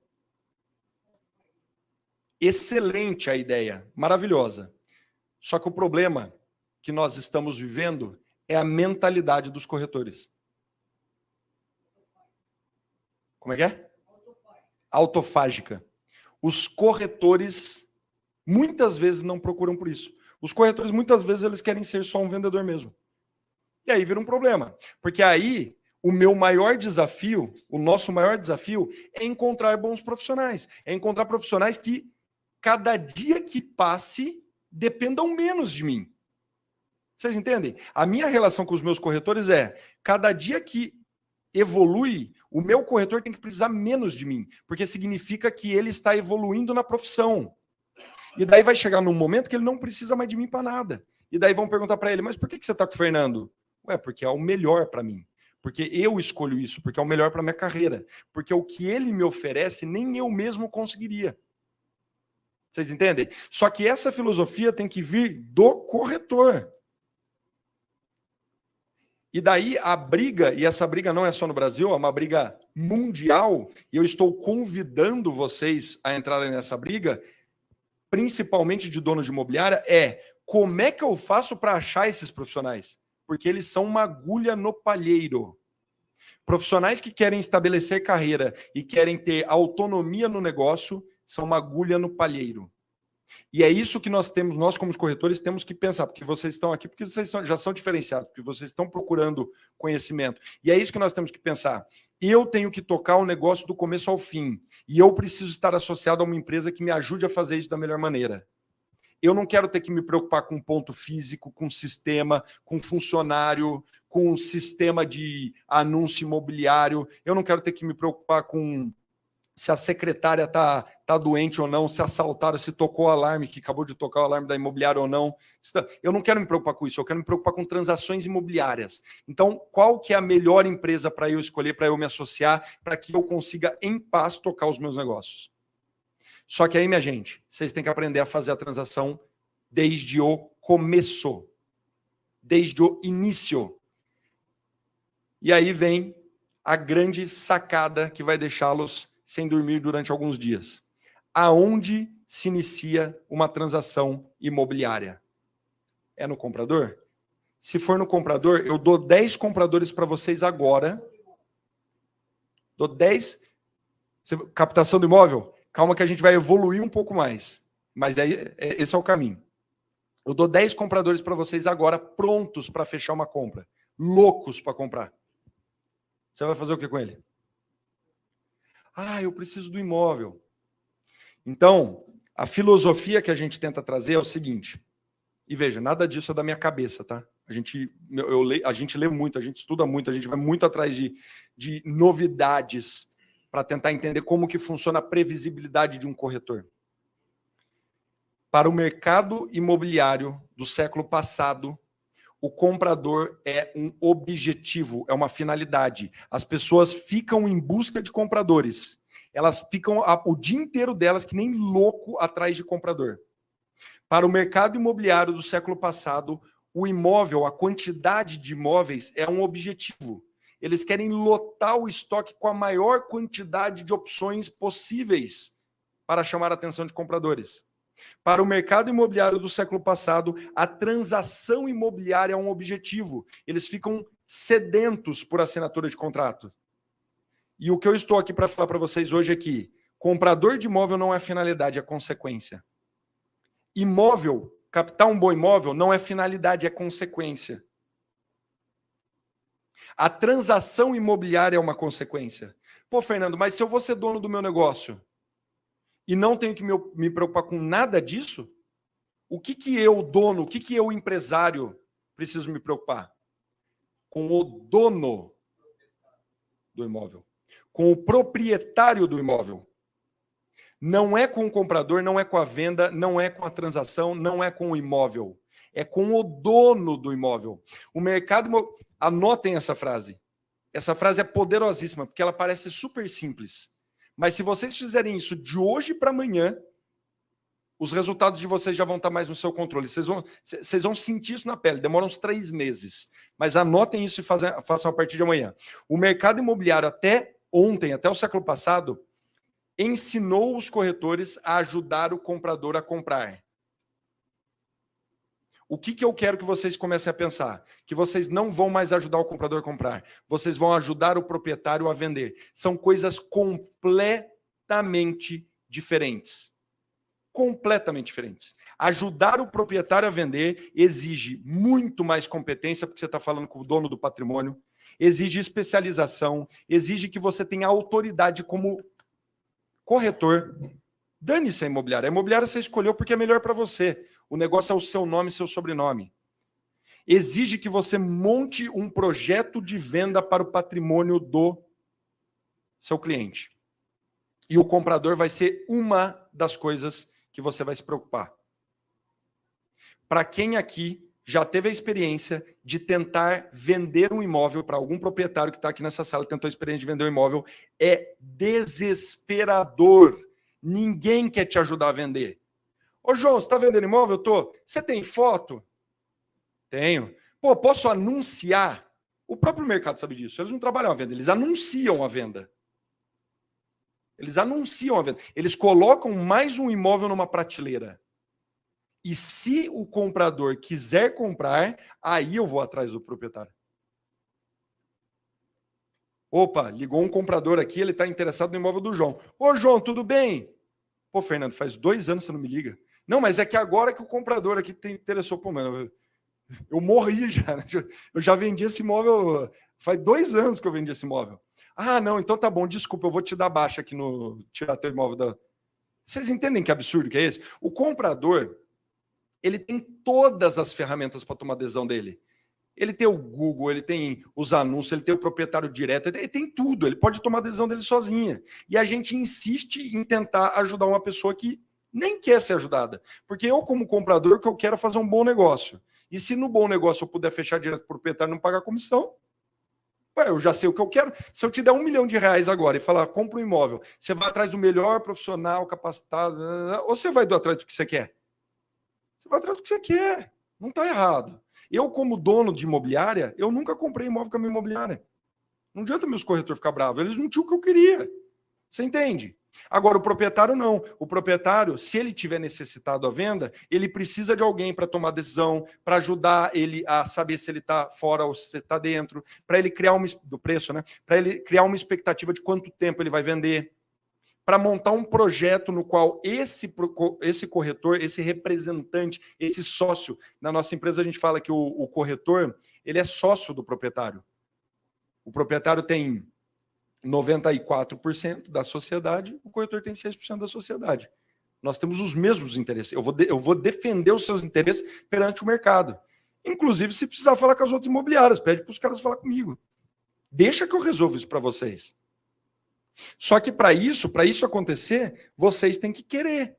Speaker 2: Excelente a ideia, maravilhosa. Só que o problema que nós estamos vivendo é a mentalidade dos corretores. Como é que é? Autofágica. Os corretores muitas vezes não procuram por isso. Os corretores muitas vezes eles querem ser só um vendedor mesmo. E aí vira um problema, porque aí o meu maior desafio, o nosso maior desafio é encontrar bons profissionais, é encontrar profissionais que cada dia que passe dependam menos de mim. Vocês entendem? A minha relação com os meus corretores é, cada dia que evolui, o meu corretor tem que precisar menos de mim, porque significa que ele está evoluindo na profissão. E daí vai chegar num momento que ele não precisa mais de mim para nada. E daí vão perguntar para ele, mas por que você está com o Fernando? Ué, porque é o melhor para mim. Porque eu escolho isso, porque é o melhor para minha carreira. Porque o que ele me oferece, nem eu mesmo conseguiria. Vocês entendem? Só que essa filosofia tem que vir do corretor. E daí a briga, e essa briga não é só no Brasil, é uma briga mundial, e eu estou convidando vocês a entrarem nessa briga, principalmente de dono de imobiliária, é como é que eu faço para achar esses profissionais? Porque eles são uma agulha no palheiro. Profissionais que querem estabelecer carreira e querem ter autonomia no negócio são uma agulha no palheiro. E é isso que nós temos, nós como corretores temos que pensar, porque vocês estão aqui, porque vocês já são diferenciados, porque vocês estão procurando conhecimento. E é isso que nós temos que pensar. Eu tenho que tocar o negócio do começo ao fim. E eu preciso estar associado a uma empresa que me ajude a fazer isso da melhor maneira. Eu não quero ter que me preocupar com ponto físico, com sistema, com funcionário, com sistema de anúncio imobiliário. Eu não quero ter que me preocupar com se a secretária tá doente ou não, se assaltaram, se tocou o alarme, que acabou de tocar o alarme da imobiliária ou não. Eu não quero me preocupar com isso, eu quero me preocupar com transações imobiliárias. Então, qual que é a melhor empresa para eu escolher, para eu me associar, para que eu consiga, em paz, tocar os meus negócios? Só que aí, minha gente, vocês têm que aprender a fazer a transação desde o começo. desde o início. E aí vem a grande sacada que vai deixá-los sem dormir durante alguns dias. Aonde se inicia uma transação imobiliária? É no comprador? Se for no comprador, eu dou 10 compradores para vocês agora. Dou 10. Captação do imóvel? Calma que a gente vai evoluir um pouco mais. Mas esse é o caminho. Eu dou 10 compradores para vocês agora, prontos para fechar uma compra. Loucos para comprar. Você vai fazer o que com ele? Ah, eu preciso do imóvel. Então, a filosofia que a gente tenta trazer é o seguinte. E veja, nada disso é da minha cabeça, tá? A gente lê muito, a gente estuda muito, a gente vai muito atrás de novidades para tentar entender como que funciona a previsibilidade de um corretor. Para o mercado imobiliário do século passado, o comprador é um objetivo, é uma finalidade. As pessoas ficam em busca de compradores. Elas ficam o dia inteiro delas que nem louco atrás de comprador. Para o mercado imobiliário do século passado, o imóvel, a quantidade de imóveis é um objetivo. Eles querem lotar o estoque com a maior quantidade de opções possíveis para chamar a atenção de compradores. Para o mercado imobiliário do século passado, a transação imobiliária é um objetivo. Eles ficam sedentos por assinatura de contrato. E o que eu estou aqui para falar para vocês hoje é que comprador de imóvel não é finalidade, é consequência. Imóvel, captar um bom imóvel não é finalidade, é consequência. A transação imobiliária é uma consequência. Pô, Fernando, mas se eu vou ser dono do meu negócio e não tenho que me preocupar com nada disso, o que eu, dono, o que eu, empresário, preciso me preocupar? Com o dono do imóvel. Com o proprietário do imóvel. Não é com o comprador, não é com a venda, não é com a transação, não é com o imóvel. É com o dono do imóvel. O mercado... Anotem essa frase. Essa frase é poderosíssima, porque ela parece super simples. Mas se vocês fizerem isso de hoje para amanhã, os resultados de vocês já vão estar mais no seu controle. Vocês vão sentir isso na pele. Demora uns 3 meses. Mas anotem isso e façam a partir de amanhã. O mercado imobiliário até ontem, até o século passado, ensinou os corretores a ajudar o comprador a comprar. O que eu quero que vocês comecem a pensar? Que vocês não vão mais ajudar o comprador a comprar. Vocês vão ajudar o proprietário a vender. São coisas completamente diferentes. Completamente diferentes. Ajudar o proprietário a vender exige muito mais competência, porque você está falando com o dono do patrimônio, exige especialização, exige que você tenha autoridade como corretor. Dane-se a imobiliária. A imobiliária você escolheu porque é melhor para você. O negócio é o seu nome e seu sobrenome. Exige que você monte um projeto de venda para o patrimônio do seu cliente. E o comprador vai ser uma das coisas que você vai se preocupar. Para quem aqui já teve a experiência de tentar vender um imóvel para algum proprietário que está aqui nessa sala, tentou a experiência de vender um imóvel, é desesperador. Ninguém quer te ajudar a vender. Ô, João, você está vendendo imóvel? Eu tô. Você tem foto? Tenho. Pô, posso anunciar? O próprio mercado sabe disso. Eles não trabalham a venda, eles anunciam a venda. Eles anunciam a venda. Eles colocam mais um imóvel numa prateleira. E se o comprador quiser comprar, aí eu vou atrás do proprietário. Opa, ligou um comprador aqui, ele está interessado no imóvel do João. Ô, João, tudo bem? Pô, Fernando, faz 2 anos que você não me liga. Não, mas é que agora que o comprador aqui te interessou. Pô, mano, eu morri já. Né? Eu já vendi esse imóvel, faz 2 anos que eu vendi esse imóvel. Ah, não, então tá bom, desculpa, eu vou te dar baixa aqui no... Tirar teu imóvel da... Vocês entendem que absurdo que é esse? O comprador, ele tem todas as ferramentas para tomar adesão dele. Ele tem o Google, ele tem os anúncios, ele tem o proprietário direto, ele tem tudo, ele pode tomar a decisão dele sozinha. E a gente insiste em tentar ajudar uma pessoa que nem quer ser ajudada. Porque eu, como comprador, que eu quero fazer um bom negócio. E se no bom negócio eu puder fechar direto para o proprietário e não pagar comissão, eu já sei o que eu quero. Se eu te der R$1 milhão agora e falar, compra um imóvel, você vai atrás do melhor profissional, capacitado, ou você vai atrás do que você quer? Você vai atrás do que você quer. Não está errado. Eu, como dono de imobiliária, eu nunca comprei imóvel com a minha imobiliária. Não adianta meus corretores ficar bravos. Eles não tinham o que eu queria. Você entende? Agora, o proprietário não. O proprietário, se ele tiver necessitado à venda, ele precisa de alguém para tomar decisão, para ajudar ele a saber se ele está fora ou se está dentro, para ele criar do preço, né? Para ele criar uma expectativa de quanto tempo ele vai vender, para montar um projeto no qual esse corretor, esse representante, esse sócio, na nossa empresa a gente fala que o corretor, ele é sócio do proprietário. O proprietário tem 94% da sociedade, o corretor tem 6% da sociedade. Nós temos os mesmos interesses. Eu vou defender os seus interesses perante o mercado. Inclusive, se precisar falar com as outras imobiliárias, pede para os caras falar comigo. Deixa que eu resolvo isso para vocês. Só que para isso acontecer, vocês têm que querer.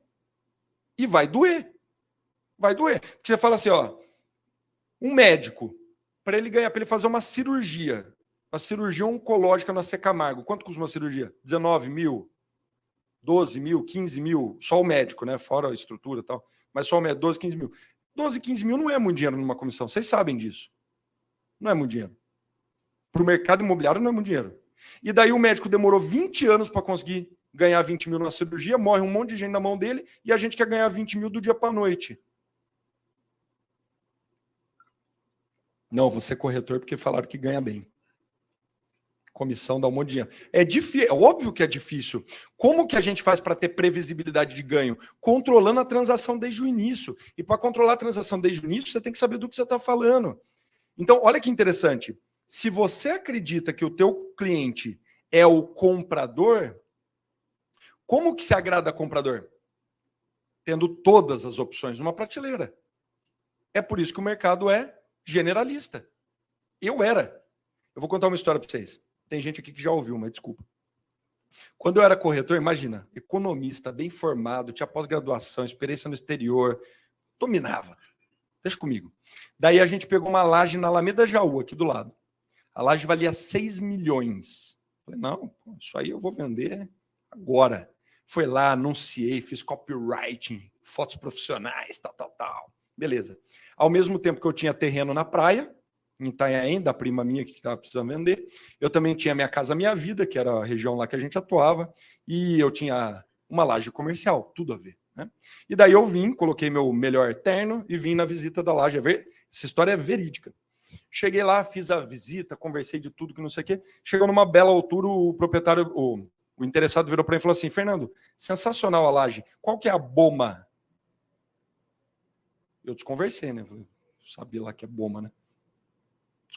Speaker 2: E vai doer. Vai doer. Porque você fala assim, ó, um médico, para ele fazer uma cirurgia oncológica na C. Camargo, quanto custa uma cirurgia? 19 mil, 12 mil, 15 mil, só o médico, né? Fora a estrutura e tal. Mas só o médico, 12, 15 mil. 12, 15 mil não é muito dinheiro numa comissão. Vocês sabem disso. Não é muito dinheiro. Para o mercado imobiliário não é muito dinheiro. E daí o médico demorou 20 anos para conseguir ganhar 20 mil na cirurgia, morre um monte de gente na mão dele e a gente quer ganhar 20 mil do dia para a noite. Não, você é corretor porque falaram que ganha bem. Comissão dá um monte de dinheiro. É difícil, é óbvio que é difícil. Como que a gente faz para ter previsibilidade de ganho? Controlando a transação desde o início. E para controlar a transação desde o início, você tem que saber do que você está falando. Então, olha que interessante. Se você acredita que o teu cliente é o comprador, como que se agrada comprador? Tendo todas as opções numa prateleira. É por isso que o mercado é generalista. Eu era. Eu vou contar uma história para vocês. Tem gente aqui que já ouviu, mas desculpa. Quando eu era corretor, imagina, economista, bem formado, tinha pós-graduação, experiência no exterior, dominava. Deixa comigo. Daí a gente pegou uma laje na Alameda Jaú, aqui do lado. A laje valia 6 milhões. Falei, não, isso aí eu vou vender agora. Foi lá, anunciei, fiz copywriting, fotos profissionais, tal. Beleza. Ao mesmo tempo que eu tinha terreno na praia, em Itanhaém, da prima minha que estava precisando vender, eu também tinha Minha Casa Minha Vida, que era a região lá que a gente atuava, e eu tinha uma laje comercial, tudo a ver. Né? E daí eu vim, coloquei meu melhor terno e vim na visita da laje. Essa história é verídica. Cheguei lá, fiz a visita, conversei de tudo que não sei o quê. Chegou numa bela altura, o proprietário, o interessado virou para mim e falou assim, Fernando, sensacional a laje, qual que é a BOMA? Eu desconversei, né? Sabia lá que é BOMA, né?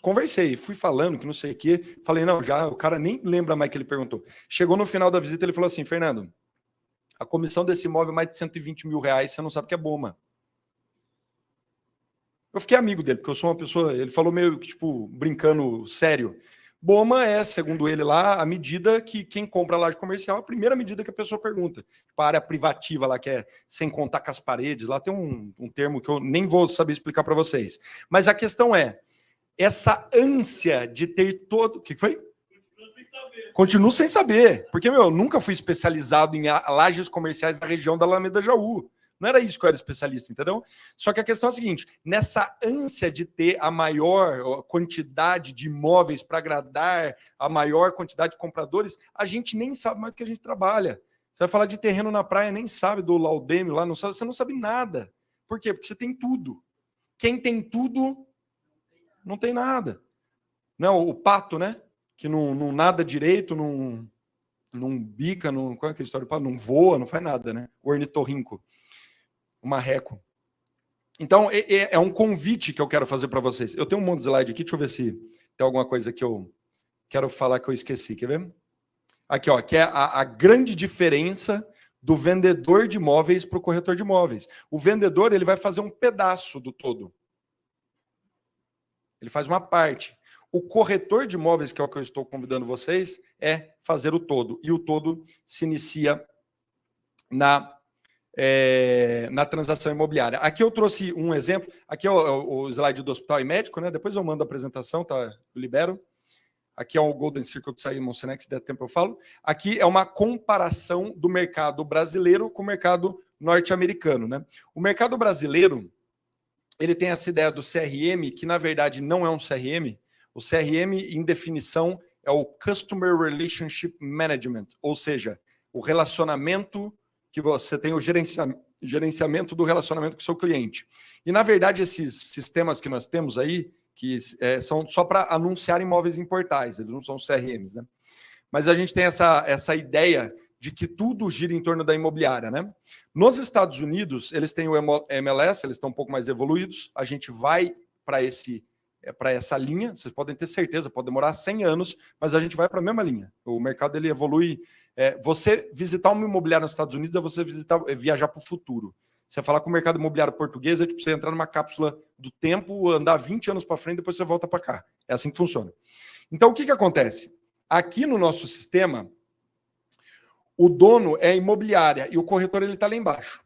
Speaker 2: Conversei, fui falando que não sei o quê. Falei, não, já o cara nem lembra mais que ele perguntou. Chegou no final da visita, ele falou assim, Fernando, a comissão desse imóvel é mais de 120 mil reais, você não sabe o que é BOMA. Eu fiquei amigo dele, porque eu sou uma pessoa, ele falou meio que, tipo, brincando sério. BOMA é, segundo ele lá, a medida que quem compra laje comercial, a primeira medida que a pessoa pergunta. Para a área privativa lá, que é sem contar com as paredes, lá tem um termo que eu nem vou saber explicar para vocês. Mas a questão é, essa ânsia de ter todo... O que foi? Continuo sem saber. Porque, meu, eu nunca fui especializado em lajes comerciais da região da Alameda Jaú. Não era isso que eu era especialista, entendeu? Só que a questão é a seguinte, nessa ânsia de ter a maior quantidade de imóveis para agradar a maior quantidade de compradores, a gente nem sabe mais do que a gente trabalha. Você vai falar de terreno na praia, nem sabe do Laudêmio lá, não sabe, você não sabe nada. Por quê? Porque você tem tudo. Quem tem tudo... não tem nada. Não, o pato, né? Que não nada direito, não bica, qual é que é a história do pato? Não voa, não faz nada, né? O ornitorrinco. O marreco. Então, é um convite que eu quero fazer para vocês. Eu tenho um monte de slide aqui, deixa eu ver se tem alguma coisa que eu quero falar que eu esqueci, quer ver? Aqui, ó, que é a grande diferença do vendedor de imóveis para o corretor de imóveis. O vendedor, ele vai fazer um pedaço do todo. Ele faz uma parte. O corretor de imóveis, que é o que eu estou convidando vocês, é fazer o todo. E o todo se inicia na transação imobiliária. Aqui eu trouxe um exemplo. Aqui é o slide do hospital e médico, né? Depois eu mando a apresentação, tá? Eu libero. Aqui é o Golden Circle do Simon Sinek, se der tempo eu falo. Aqui é uma comparação do mercado brasileiro com o mercado norte-americano, né? O mercado brasileiro, ele tem essa ideia do CRM, que na verdade não é um CRM. O CRM, em definição, é o Customer Relationship Management, ou seja, o relacionamento que você tem, o gerenciamento do relacionamento com o seu cliente. E, na verdade, esses sistemas que nós temos aí, que são só para anunciar imóveis em portais, eles não são CRMs, né? Mas a gente tem essa ideia de que tudo gira em torno da imobiliária, né? Nos Estados Unidos, eles têm o MLS, eles estão um pouco mais evoluídos, a gente vai para essa linha, vocês podem ter certeza, pode demorar 100 anos, mas a gente vai para a mesma linha. O mercado ele evolui. Você visitar uma imobiliária nos Estados Unidos é você viajar para o futuro. Você falar com o mercado imobiliário português é tipo você entrar numa cápsula do tempo, andar 20 anos para frente, depois você volta para cá. É assim que funciona. Então, o que acontece? Aqui no nosso sistema, o dono é a imobiliária e o corretor ele está lá embaixo.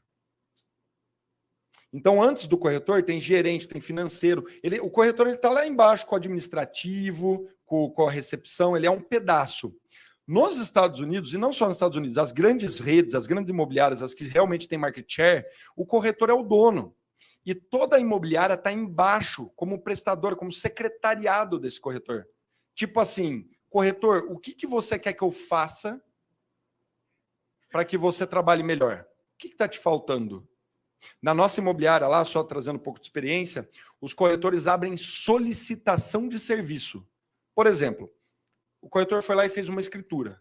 Speaker 2: Então, antes do corretor, tem gerente, tem financeiro. O corretor está lá embaixo com o administrativo, com a recepção, ele é um pedaço. Nos Estados Unidos, e não só nos Estados Unidos, as grandes redes, as grandes imobiliárias, as que realmente têm market share, o corretor é o dono. E toda a imobiliária está embaixo, como prestador, como secretariado desse corretor. Tipo assim, corretor, o que você quer que eu faça para que você trabalhe melhor? O que está te faltando? Na nossa imobiliária lá, só trazendo um pouco de experiência, os corretores abrem solicitação de serviço. Por exemplo, o corretor foi lá e fez uma escritura.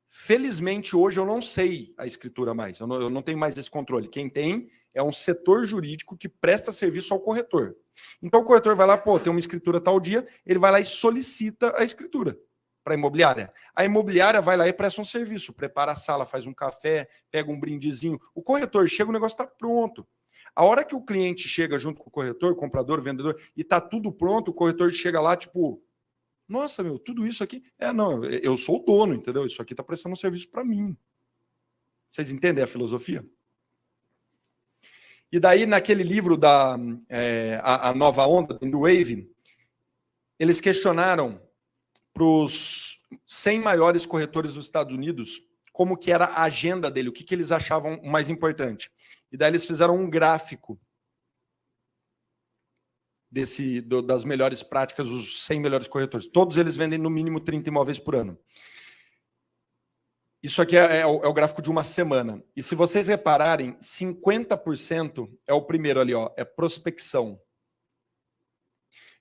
Speaker 2: Felizmente, hoje eu não sei a escritura mais, eu não tenho mais esse controle. Quem tem é um setor jurídico que presta serviço ao corretor. Então o corretor vai lá, tem uma escritura tal dia, ele vai lá e solicita a escritura para a imobiliária. A imobiliária vai lá e presta um serviço, prepara a sala, faz um café, pega um brindezinho. O corretor chega, o negócio está pronto. A hora que o cliente chega junto com o corretor, comprador, vendedor, e está tudo pronto, o corretor chega lá, tipo, nossa, meu, tudo isso aqui... não, eu sou o dono, entendeu? Isso aqui está prestando um serviço para mim. Vocês entendem a filosofia? E daí, naquele livro a Nova Onda, The New Wave, eles questionaram para os 100 maiores corretores dos Estados Unidos como que era a agenda dele, o que eles achavam mais importante. E daí eles fizeram um gráfico das melhores práticas, os 100 melhores corretores. Todos eles vendem no mínimo 30 imóveis por ano. Isso aqui é o gráfico de uma semana. E se vocês repararem, 50% é o primeiro ali, é prospecção.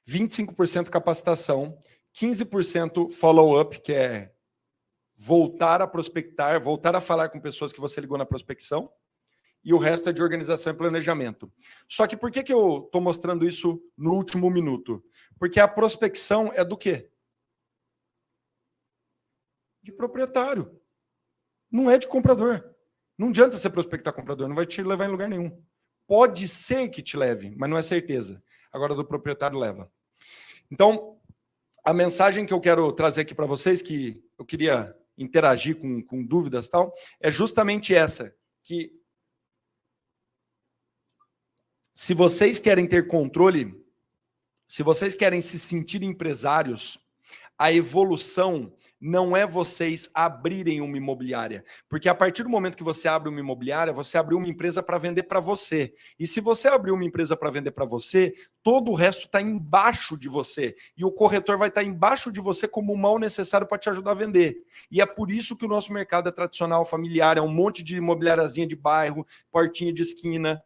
Speaker 2: 25% capacitação. 15% follow-up, que é voltar a prospectar, voltar a falar com pessoas que você ligou na prospecção. E o resto é de organização e planejamento. Só que por que eu estou mostrando isso no último minuto? Porque a prospecção é do quê? De proprietário. Não é de comprador. Não adianta você prospectar comprador, não vai te levar em lugar nenhum. Pode ser que te leve, mas não é certeza. Agora, do proprietário leva. Então, a mensagem que eu quero trazer aqui para vocês, que eu queria interagir com dúvidas e tal, é justamente essa, que se vocês querem ter controle, se vocês querem se sentir empresários, a evolução não é vocês abrirem uma imobiliária. Porque a partir do momento que você abre uma imobiliária, você abriu uma empresa para vender para você. E se você abriu uma empresa para vender para você, todo o resto está embaixo de você. E o corretor vai estar embaixo de você como um mal necessário para te ajudar a vender. E é por isso que o nosso mercado é tradicional, familiar, é um monte de imobiliariazinha de bairro, portinha de esquina.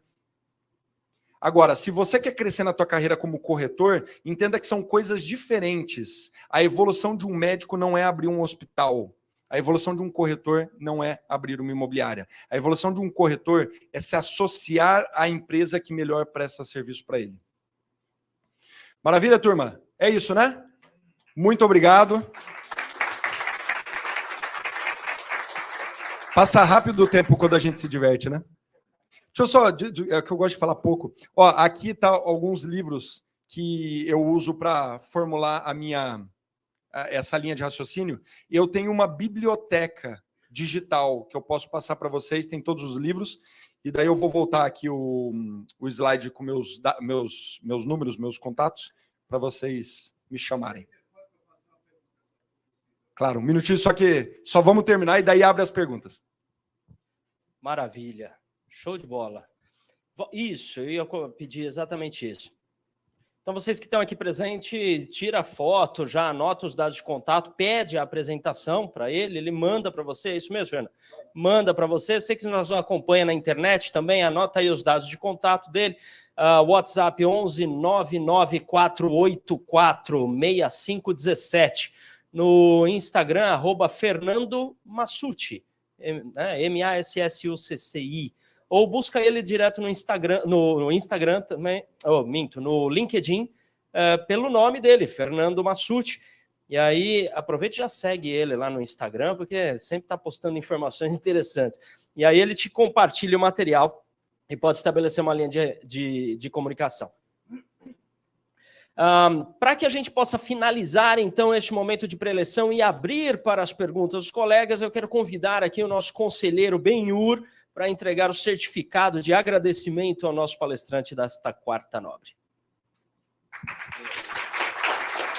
Speaker 2: Agora, se você quer crescer na tua carreira como corretor, entenda que são coisas diferentes. A evolução de um médico não é abrir um hospital. A evolução de um corretor não é abrir uma imobiliária. A evolução de um corretor é se associar à empresa que melhor presta serviço para ele. Maravilha, turma? É isso, né? Muito obrigado. Passa rápido o tempo quando a gente se diverte, né? Deixa eu só, é que eu gosto de falar pouco. Ó, aqui tá alguns livros que eu uso para formular essa linha de raciocínio. Eu tenho uma biblioteca digital que eu posso passar para vocês, tem todos os livros, e daí eu vou voltar aqui o slide com meus números, meus contatos, para vocês me chamarem. Claro, um minutinho, só que só vamos terminar e daí abre as perguntas.
Speaker 1: Maravilha. Show de bola. Isso, eu ia pedir exatamente isso. Então, vocês que estão aqui presentes, tira a foto, já anota os dados de contato, pede a apresentação para ele manda para você, é isso mesmo, Fernando? Manda para você, sei que você nos acompanha na internet também, anota aí os dados de contato dele, WhatsApp 11 99484 6517, no Instagram, @Fernando Massucci, MASSUCCI, ou busca ele direto no Instagram, no Instagram também, no LinkedIn, pelo nome dele, Fernando Massucci. E aí, aproveite e já segue ele lá no Instagram, porque sempre está postando informações interessantes. E aí ele te compartilha o material e pode estabelecer uma linha de comunicação. Para que a gente possa finalizar, então, este momento de preleção e abrir para as perguntas dos colegas, eu quero convidar aqui o nosso conselheiro Benhur para entregar o certificado de agradecimento ao nosso palestrante desta quarta nobre.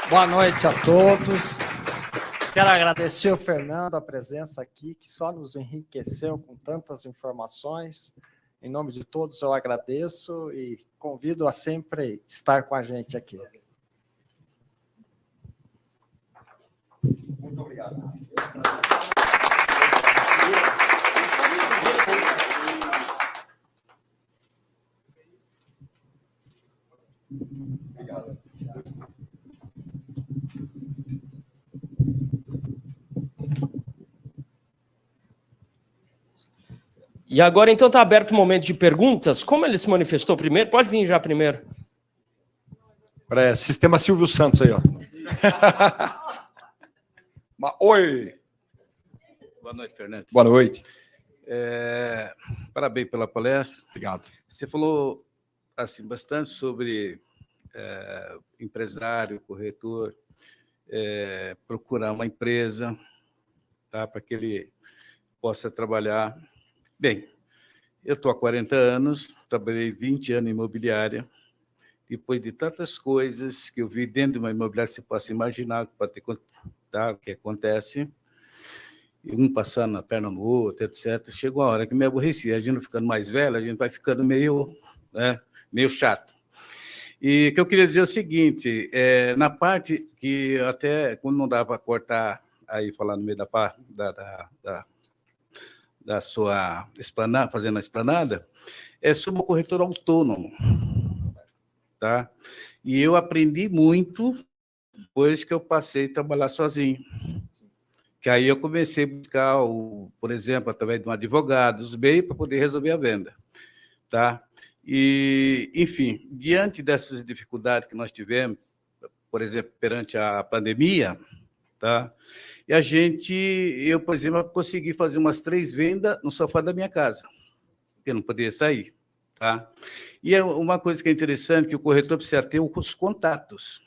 Speaker 3: Boa noite a todos. Quero agradecer ao Fernando a presença aqui, que só nos enriqueceu com tantas informações. Em nome de todos, eu agradeço e convido a sempre estar com a gente aqui.
Speaker 2: Muito obrigado. Obrigado.
Speaker 1: E agora, então, está aberto o momento de perguntas. Como ele se manifestou primeiro? Pode vir já primeiro.
Speaker 2: Sistema Silvio Santos aí, ó. Oi!
Speaker 4: Boa noite, Fernando.
Speaker 2: Boa noite.
Speaker 4: Parabéns pela palestra.
Speaker 2: Obrigado.
Speaker 4: Você falou assim, bastante sobre empresário, corretor, procurar uma empresa, tá, para que ele possa trabalhar. Bem, eu estou há 40 anos, trabalhei 20 anos em imobiliária. Depois de tantas coisas que eu vi dentro de uma imobiliária, você possa imaginar o que acontece, um passando a perna no outro, etc. Chegou a hora que me aborrecia. A gente não ficando mais velho, a gente vai ficando meio chato. E o que eu queria dizer é o seguinte, na parte que até, quando não dá para cortar, aí falar no meio da sua esplanada, fazendo a esplanada, é sobre o corretor autônomo. Tá? E eu aprendi muito depois que eu passei a trabalhar sozinho. Que aí eu comecei a buscar, por exemplo, através de um advogado, os meios para poder resolver a venda. Tá? E, enfim, diante dessas dificuldades que nós tivemos, por exemplo, perante a pandemia, tá? E eu, por exemplo, consegui fazer umas 3 vendas no sofá da minha casa, porque eu não podia sair. Tá? E é uma coisa que é interessante, que o corretor precisa ter os contatos.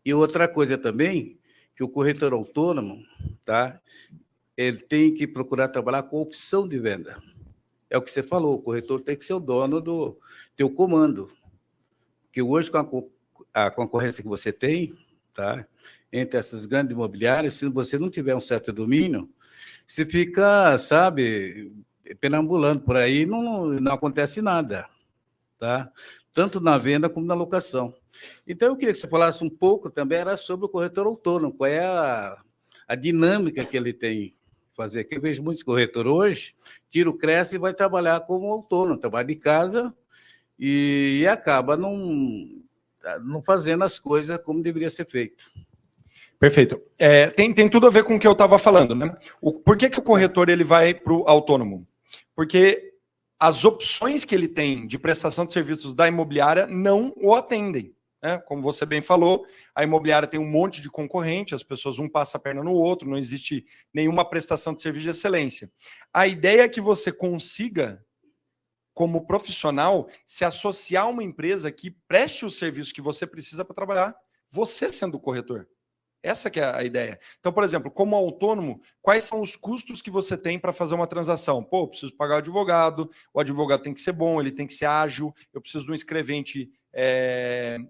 Speaker 4: E outra coisa também, que o corretor autônomo, tá? Ele tem que procurar trabalhar com opção de venda. É o que você falou, o corretor tem que ser o dono do teu comando. Porque hoje, com a concorrência que você tem, tá? Entre essas grandes imobiliárias, se você não tiver um certo domínio, você fica, sabe, perambulando por aí, não acontece nada, tá? Tanto na venda como na locação. Então, eu queria que você falasse um pouco também era sobre o corretor autônomo, qual é a dinâmica que ele tem que fazer. Que eu vejo muitos corretores hoje, tira o Cresce e vai trabalhar como autônomo, trabalha de casa e acaba não fazendo as coisas como deveria ser feito.
Speaker 2: Perfeito. Tem tudo a ver com o que eu estava falando, né? Por que o corretor ele vai para o autônomo? Porque as opções que ele tem de prestação de serviços da imobiliária não o atendem. Né? Como você bem falou, a imobiliária tem um monte de concorrente, as pessoas um passa a perna no outro, não existe nenhuma prestação de serviço de excelência. A ideia é que você consiga, como profissional, se associar a uma empresa que preste o serviço que você precisa para trabalhar, você sendo o corretor. Essa que é a ideia. Então, por exemplo, como autônomo, quais são os custos que você tem para fazer uma transação? Pô, eu preciso pagar o advogado tem que ser bom, ele tem que ser ágil, eu preciso de um escrevente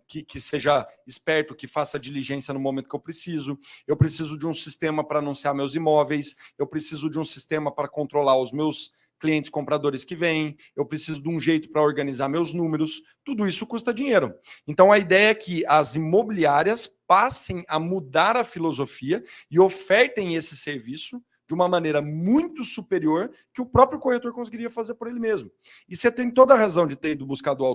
Speaker 2: que seja esperto, que faça diligência no momento que eu preciso de um sistema para anunciar meus imóveis, eu preciso de um sistema para controlar os meus clientes compradores que vêm, eu preciso de um jeito para organizar meus números, tudo isso custa dinheiro. Então a ideia é que as imobiliárias passem a mudar a filosofia e ofertem esse serviço de uma maneira muito superior que o próprio corretor conseguiria fazer por ele mesmo. E você tem toda a razão de ter ido buscar o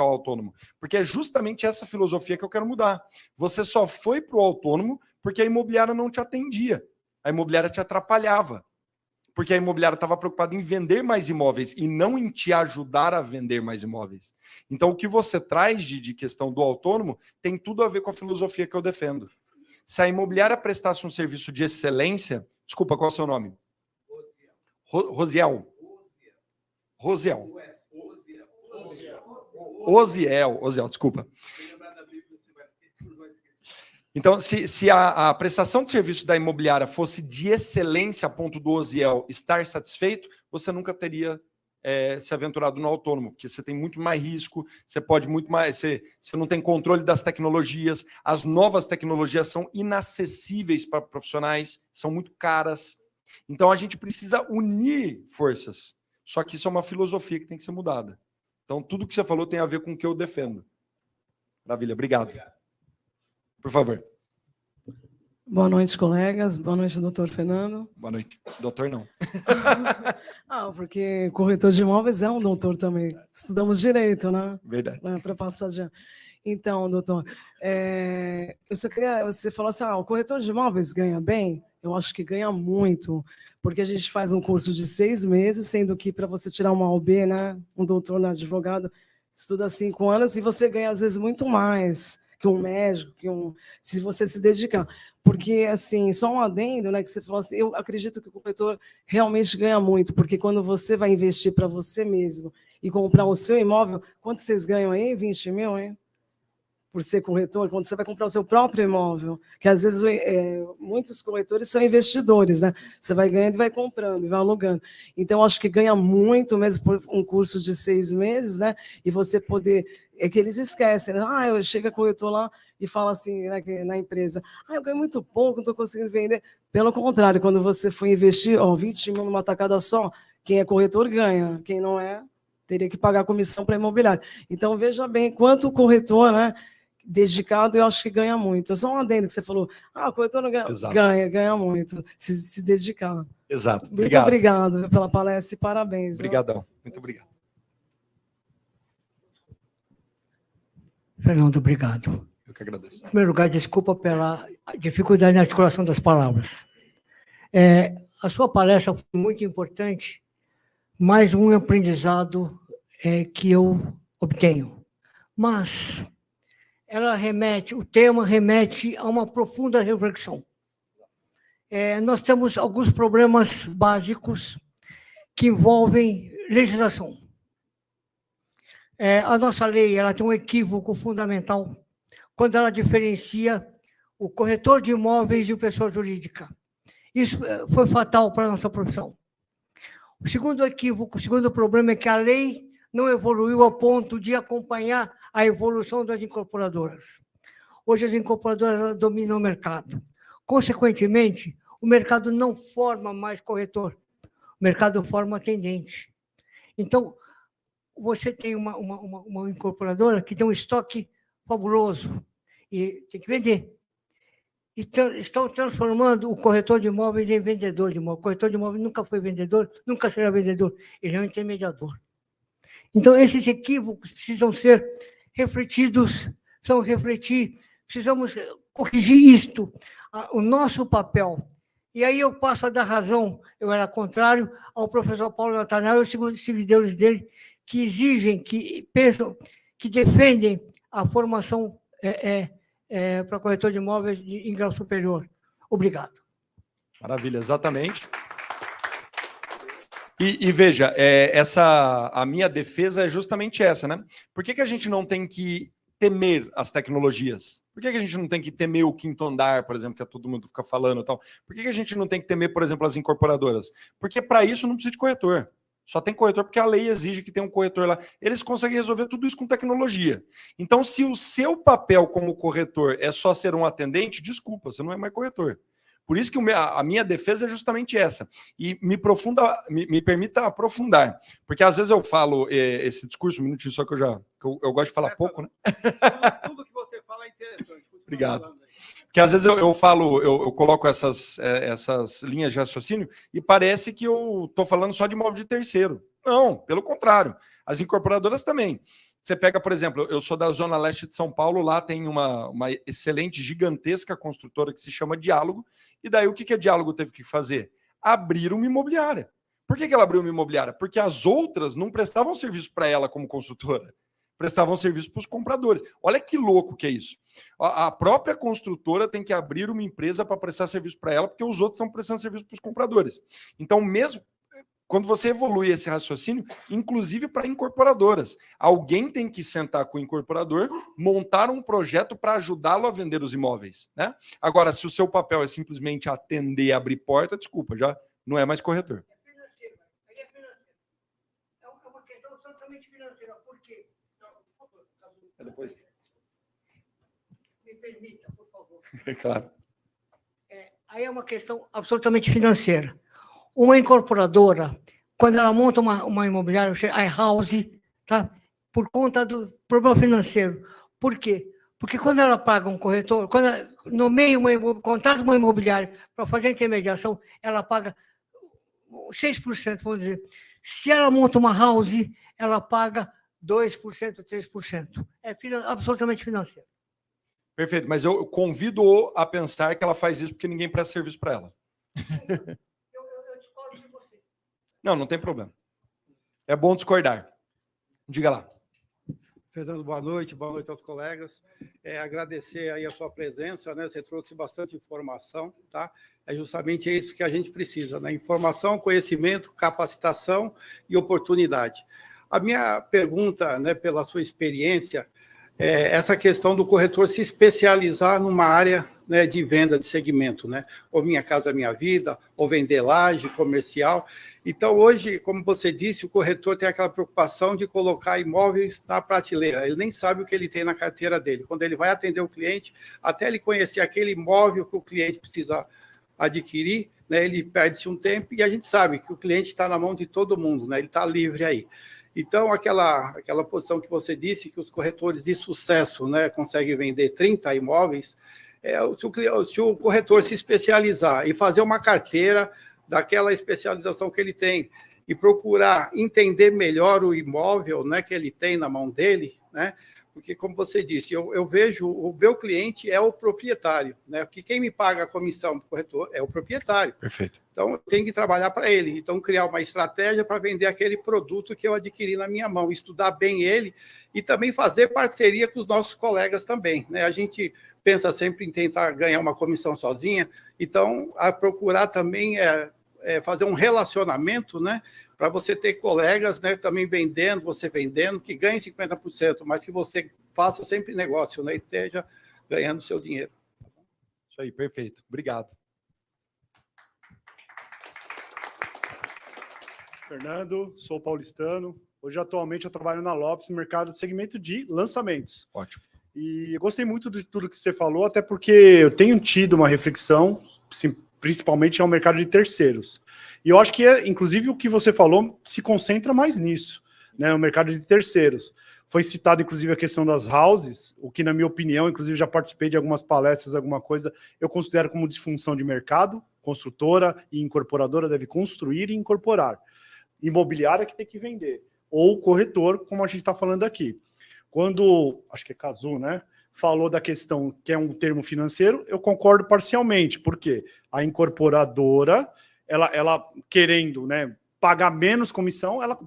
Speaker 2: autônomo, porque é justamente essa filosofia que eu quero mudar. Você só foi para o autônomo porque a imobiliária não te atendia, a imobiliária te atrapalhava, porque a imobiliária estava preocupada em vender mais imóveis e não em te ajudar a vender mais imóveis. Então, o que você traz de questão do autônomo tem tudo a ver com a filosofia que eu defendo. Se a imobiliária prestasse um serviço de excelência... Desculpa, qual é o seu nome? Rosiel. Oziel, desculpa. Então, se a prestação de serviço da imobiliária fosse de excelência a ponto do Oziel estar satisfeito, você nunca teria se aventurado no autônomo, porque você tem muito mais risco, você pode muito mais, você não tem controle das tecnologias, as novas tecnologias são inacessíveis para profissionais, são muito caras. Então a gente precisa unir forças. Só que isso é uma filosofia que tem que ser mudada. Então tudo que você falou tem a ver com o que eu defendo. Maravilha, obrigado. Por favor.
Speaker 5: Boa noite, colegas. Boa noite, doutor Fernando.
Speaker 2: Boa noite. Doutor, não.
Speaker 5: Porque corretor de imóveis é um doutor também. Estudamos direito, né?
Speaker 2: Verdade.
Speaker 5: Para passar adiante. Então, doutor, eu só queria... Você falou assim, o corretor de imóveis ganha bem? Eu acho que ganha muito, porque a gente faz um curso de 6 meses, sendo que para você tirar uma OB, né, um doutor, né, advogado, estuda 5 anos e você ganha, às vezes, muito mais que um médico, se você se dedicar. Porque, assim, só um adendo, né, que você falou assim, eu acredito que o corretor realmente ganha muito, porque quando você vai investir para você mesmo e comprar o seu imóvel, quanto vocês ganham aí? 20 mil, hein? Por ser corretor, quando você vai comprar o seu próprio imóvel, que às vezes muitos corretores são investidores, né? Você vai ganhando e vai comprando, e vai alugando. Então, acho que ganha muito mesmo por um curso de 6 meses, né? E você poder... É que eles esquecem, né? Chega corretor lá e fala assim, né, na empresa, eu ganho muito pouco, não estou conseguindo vender. Pelo contrário, quando você for investir 20 mil numa tacada só, quem é corretor ganha, quem não é, teria que pagar comissão para imobiliário. Então, veja bem, quanto o corretor, né, dedicado, eu acho que ganha muito. Só um adendo que você falou, o corretor não ganha, ganha muito, se dedicar.
Speaker 2: Exato.
Speaker 5: Muito obrigado pela palestra e parabéns.
Speaker 2: Obrigadão. Muito obrigado.
Speaker 6: Fernando, obrigado.
Speaker 2: Eu que agradeço.
Speaker 6: Em primeiro lugar, desculpa pela dificuldade na articulação das palavras. A sua palestra foi muito importante, mais um aprendizado que eu obtenho. Mas o tema remete a uma profunda reflexão. Nós temos alguns problemas básicos que envolvem legislação. A nossa lei ela tem um equívoco fundamental quando ela diferencia o corretor de imóveis e o pessoa jurídica. Isso foi fatal para a nossa profissão. O segundo equívoco, o segundo problema é que a lei não evoluiu ao ponto de acompanhar a evolução das incorporadoras. Hoje as incorporadoras dominam o mercado. Consequentemente, o mercado não forma mais corretor, o mercado forma atendente. Então, você tem uma incorporadora que tem um estoque fabuloso e tem que vender. Então, estão transformando o corretor de imóveis em vendedor de imóveis. O corretor de imóveis nunca foi vendedor, nunca será vendedor. Ele é um intermediador. Então, esses equívocos precisam ser refletidos, precisamos corrigir isto, o nosso papel. E aí eu passo a dar razão, eu era contrário ao professor Paulo Natanael e os seguidores dele, que exigem, que pensam, que defendem a formação para corretor de imóveis em grau superior. Obrigado.
Speaker 2: Maravilha, exatamente. E veja, a minha defesa é justamente essa, né? Por que a gente não tem que temer as tecnologias? Por que a gente não tem que temer o quinto andar, por exemplo, que todo mundo fica falando e tal? Por que a gente não tem que temer, por exemplo, as incorporadoras? Porque para isso não precisa de corretor. Só tem corretor porque a lei exige que tenha um corretor lá. Eles conseguem resolver tudo isso com tecnologia. Então, se o seu papel como corretor é só ser um atendente, desculpa, você não é mais corretor. Por isso que a minha defesa é justamente essa. E me permita aprofundar. Porque às vezes eu falo esse discurso, um minutinho só que eu gosto de falar pouco, né?
Speaker 7: Tudo que você fala é interessante.
Speaker 2: Obrigado. Porque às vezes eu falo, eu coloco essas linhas de raciocínio e parece que eu estou falando só de imóvel de terceiro. Não, pelo contrário. As incorporadoras também. Você pega, por exemplo, eu sou da Zona Leste de São Paulo, lá tem uma excelente, gigantesca construtora que se chama Diálogo, e daí o que a Diálogo teve que fazer? Abrir uma imobiliária. Por que ela abriu uma imobiliária? Porque as outras não prestavam serviço para ela como construtora, prestavam serviço para os compradores. Olha que louco que é isso. A própria construtora tem que abrir uma empresa para prestar serviço para ela, porque os outros estão prestando serviço para os compradores. Então, mesmo quando você evolui esse raciocínio, inclusive para incorporadoras, alguém tem que sentar com o incorporador, montar um projeto para ajudá-lo a vender os imóveis, né? Agora, se o seu papel é simplesmente atender, abrir porta, desculpa, já não é mais corretor.
Speaker 6: É financeiro. É uma questão totalmente financeira. Por quê?
Speaker 2: Depois.
Speaker 6: Me permita, por favor.
Speaker 2: Claro.
Speaker 6: Aí é uma questão absolutamente financeira. Uma incorporadora, quando ela monta uma imobiliária, a house, tá? Por conta do problema financeiro. Por quê? Porque quando ela paga um corretor, quando ela, no meio, contrata uma imobiliária para fazer a intermediação, ela paga 6%, vamos dizer. Se ela monta uma house, ela paga 2%, 3%. É absolutamente financeiro.
Speaker 2: Perfeito, mas eu convido a pensar que ela faz isso porque ninguém presta serviço para ela.
Speaker 6: Eu discordo de você.
Speaker 2: Não tem problema. É bom discordar. Diga lá.
Speaker 7: Fernando, boa noite aos colegas. Agradecer aí a sua presença, né? Você trouxe bastante informação, tá? É justamente isso que a gente precisa, né? Informação, conhecimento, capacitação e oportunidade. A minha pergunta, né, pela sua experiência, essa questão do corretor se especializar numa área, né, de venda de segmento, né? Ou Minha Casa Minha Vida, ou vender laje, comercial. Então, hoje, como você disse, o corretor tem aquela preocupação de colocar imóveis na prateleira. Ele nem sabe o que ele tem na carteira dele. Quando ele vai atender o cliente, até ele conhecer aquele imóvel que o cliente precisa adquirir, né, ele perde-se um tempo e a gente sabe que o cliente está na mão de todo mundo, né? Ele está livre aí. Então, aquela posição que você disse, que os corretores de sucesso, né, conseguem vender 30 imóveis, se o corretor se especializar e fazer uma carteira daquela especialização que ele tem e procurar entender melhor o imóvel, né, que ele tem na mão dele, né? Porque, como você disse, eu vejo o meu cliente é o proprietário, né? Porque quem me paga a comissão do corretor é o proprietário.
Speaker 2: Perfeito.
Speaker 7: Então, eu tenho que trabalhar para ele. Então, criar uma estratégia para vender aquele produto que eu adquiri na minha mão, estudar bem ele e também fazer parceria com os nossos colegas também, né? A gente pensa sempre em tentar ganhar uma comissão sozinha, então, a procurar também fazer um relacionamento, né? Para você ter colegas, né, também vendendo, você vendendo, que ganhe 50%, mas que você faça sempre negócio, né, e esteja ganhando seu dinheiro.
Speaker 2: Isso aí, perfeito. Obrigado.
Speaker 8: Fernando, sou paulistano. Hoje, atualmente, eu trabalho na Lopes, no mercado de segmento de lançamentos.
Speaker 2: Ótimo.
Speaker 8: E eu gostei muito de tudo que você falou, até porque eu tenho tido uma reflexão, principalmente ao mercado de terceiros. E eu acho que, inclusive, o que você falou se concentra mais nisso, né, o mercado de terceiros. Foi citado, inclusive, a questão das houses, o que, na minha opinião, inclusive, já participei de algumas palestras, alguma coisa, eu considero como disfunção de mercado. Construtora e incorporadora deve construir e incorporar. Imobiliária que tem que vender. Ou corretor, como a gente está falando aqui. Quando, acho que é Cazu, né, falou da questão que é um termo financeiro, eu concordo parcialmente, porque a incorporadora, ela querendo, né, pagar menos comissão, ela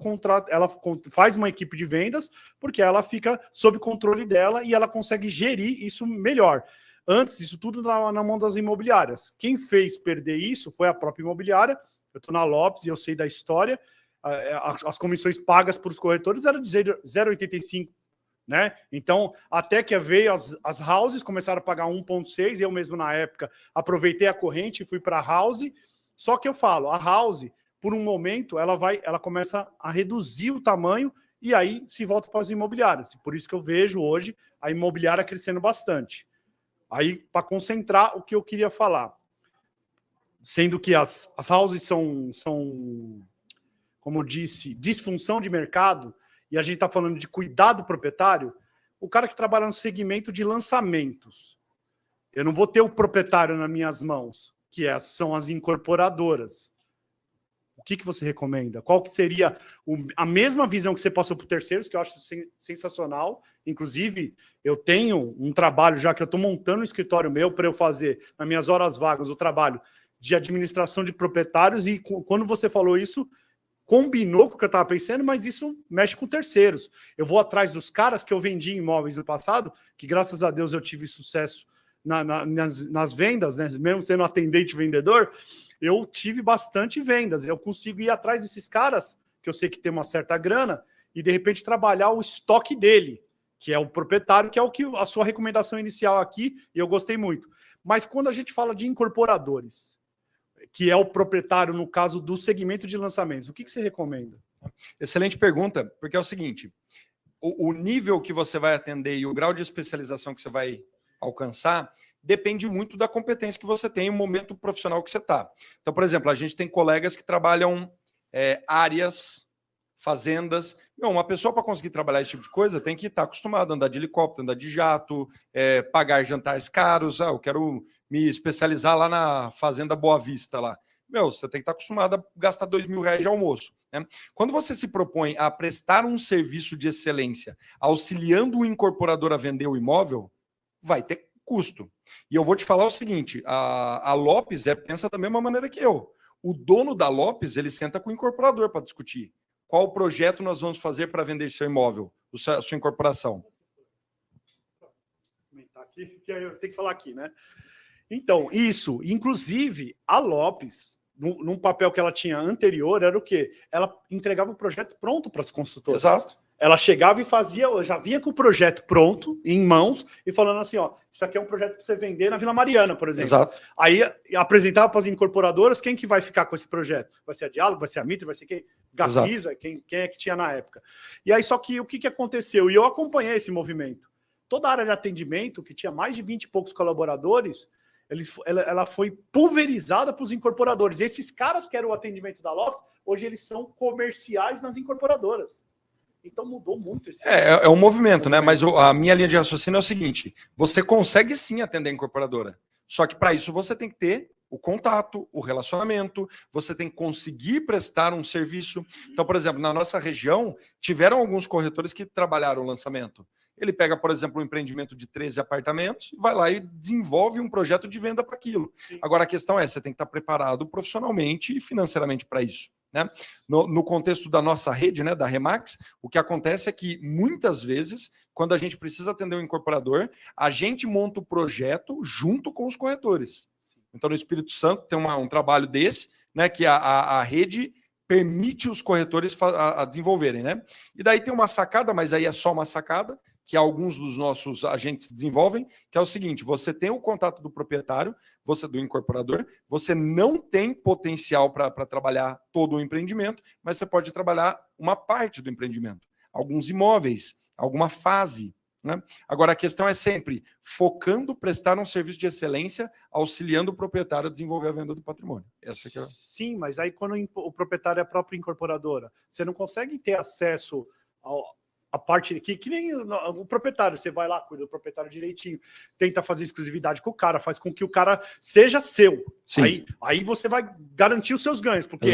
Speaker 8: faz uma equipe de vendas, porque ela fica sob controle dela e ela consegue gerir isso melhor. Antes, isso tudo na mão das imobiliárias. Quem fez perder isso foi a própria imobiliária. Eu estou na Lopes e eu sei da história. As comissões pagas por os corretores eram de 0,85, né? Então, até que veio as houses, começaram a pagar 1,6, eu mesmo na época aproveitei a corrente e fui para a house. Só que eu falo, a house, por um momento, ela começa a reduzir o tamanho e aí se volta para as imobiliárias. Por isso que eu vejo hoje a imobiliária crescendo bastante. Aí, para concentrar o que eu queria falar. sendo que as houses são, como eu disse, disfunção de mercado, e a gente está falando de cuidado proprietário, o cara que trabalha no segmento de lançamentos, eu não vou ter o proprietário nas minhas mãos, que são as incorporadoras. O que você recomenda? Qual que seria a mesma visão que você passou para terceiros, que eu acho sensacional. Inclusive, eu tenho um trabalho já que eu estou montando um escritório meu para eu fazer, nas minhas horas vagas, o trabalho de administração de proprietários, e quando você falou isso, combinou com o que eu estava pensando, mas isso mexe com terceiros. Eu vou atrás dos caras que eu vendi imóveis no passado, que graças a Deus eu tive sucesso nas vendas, né? Mesmo sendo atendente vendedor, eu tive bastante vendas. Eu consigo ir atrás desses caras, que eu sei que tem uma certa grana, e de repente trabalhar o estoque dele, que é o proprietário, que é o que a sua recomendação inicial aqui, e eu gostei muito. Mas quando a gente fala de incorporadores, que é o proprietário, no caso do segmento de lançamentos, o que você recomenda?
Speaker 2: Excelente pergunta, porque é o seguinte, o nível que você vai atender e o grau de especialização que você vai alcançar depende muito da competência que você tem, o momento profissional que você está. Então, por exemplo, a gente tem colegas que trabalham áreas, fazendas. Não, uma pessoa para conseguir trabalhar esse tipo de coisa tem que estar acostumado a andar de helicóptero, andar de jato, pagar jantares caros. Eu quero me especializar lá na Fazenda Boa Vista. Lá. Você tem que estar acostumado a gastar R$2.000 de almoço. Né? Quando você se propõe a prestar um serviço de excelência, auxiliando o incorporador a vender o imóvel, vai ter custo. E eu vou te falar o seguinte, a Lopes pensa da mesma maneira que eu. O dono da Lopes, ele senta com o incorporador para discutir. Qual projeto nós vamos fazer para vender seu imóvel, a sua incorporação?
Speaker 8: Aqui, que eu tenho que falar aqui, né? Então, isso, inclusive, a Lopes, num papel que ela tinha anterior, era o quê? Ela entregava o projeto pronto para as consultoras.
Speaker 2: Exato.
Speaker 8: Ela chegava e fazia, já vinha com o projeto pronto, em mãos, e falando assim, ó, isso aqui é um projeto para você vender na Vila Mariana, por exemplo.
Speaker 2: Exato.
Speaker 8: Aí apresentava para as incorporadoras, quem que vai ficar com esse projeto? Vai ser a Diálogo, vai ser a Mitre, vai ser quem? Gafisa, quem é que tinha na época. E aí, só que o que aconteceu? E eu acompanhei esse movimento. Toda a área de atendimento, que tinha mais de 20 e poucos colaboradores, ela foi pulverizada para os incorporadores. Esses caras que eram o atendimento da Lopes, hoje eles são comerciais nas incorporadoras. Então mudou muito esse.
Speaker 2: É um movimento, né? Mas a minha linha de raciocínio é o seguinte: você consegue sim atender a incorporadora. Só que para isso você tem que ter o contato, o relacionamento, você tem que conseguir prestar um serviço. Então, por exemplo, na nossa região, tiveram alguns corretores que trabalharam o lançamento. Ele pega, por exemplo, um empreendimento de 13 apartamentos, vai lá e desenvolve um projeto de venda para aquilo. Agora, a questão é, você tem que estar preparado profissionalmente e financeiramente para isso. Né? No contexto da nossa rede, né, da Remax, o que acontece é que, muitas vezes, quando a gente precisa atender um incorporador, a gente monta o projeto junto com os corretores. Então, no Espírito Santo, tem um trabalho desse, né, que a rede permite os corretores a desenvolverem. Né? E daí tem uma sacada, mas aí é só uma sacada, que alguns dos nossos agentes desenvolvem, que é o seguinte: você tem o contato do proprietário, você do incorporador, você não tem potencial para trabalhar todo o empreendimento, mas você pode trabalhar uma parte do empreendimento, alguns imóveis, alguma fase. Né? Agora, a questão é sempre focando, prestar um serviço de excelência, auxiliando o proprietário a desenvolver a venda do patrimônio. Essa que é...
Speaker 8: Sim, mas aí quando o proprietário é a própria incorporadora, você não consegue ter acesso a parte que nem o proprietário, você vai lá, cuida do proprietário direitinho, tenta fazer exclusividade com o cara, faz com que o cara seja seu. Aí você vai garantir os seus ganhos, porque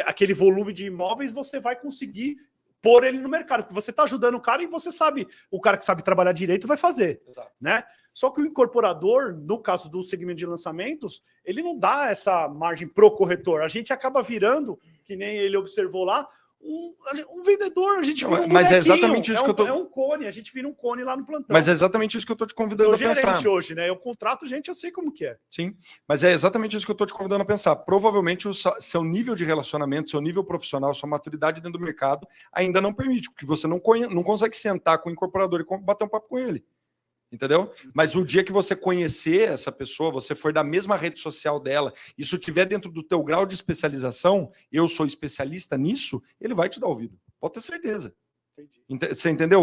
Speaker 8: aquele volume de imóveis você vai conseguir pôr ele no mercado, porque você está ajudando o cara e você sabe, o cara que sabe trabalhar direito vai fazer. Né? Só que o incorporador, no caso do segmento de lançamentos, ele não dá essa margem pro corretor. A gente acaba virando, que nem ele observou lá, um vendedor, a gente vira um
Speaker 2: mas é exatamente isso que eu tô...
Speaker 8: É um cone, a gente vira um cone lá no plantão.
Speaker 2: Mas é exatamente isso que eu estou te convidando a pensar.
Speaker 8: Gerente hoje, né? Eu contrato gente, eu sei como que é.
Speaker 2: Sim, mas é exatamente isso que eu estou te convidando a pensar. Provavelmente o seu nível de relacionamento, seu nível profissional, sua maturidade dentro do mercado ainda não permite, porque você não consegue sentar com o incorporador e bater um papo com ele. Entendeu? Mas o dia que você conhecer essa pessoa, você for da mesma rede social dela, isso estiver dentro do teu grau de especialização, eu sou especialista nisso, ele vai te dar ouvido. Pode ter certeza. Você entendeu?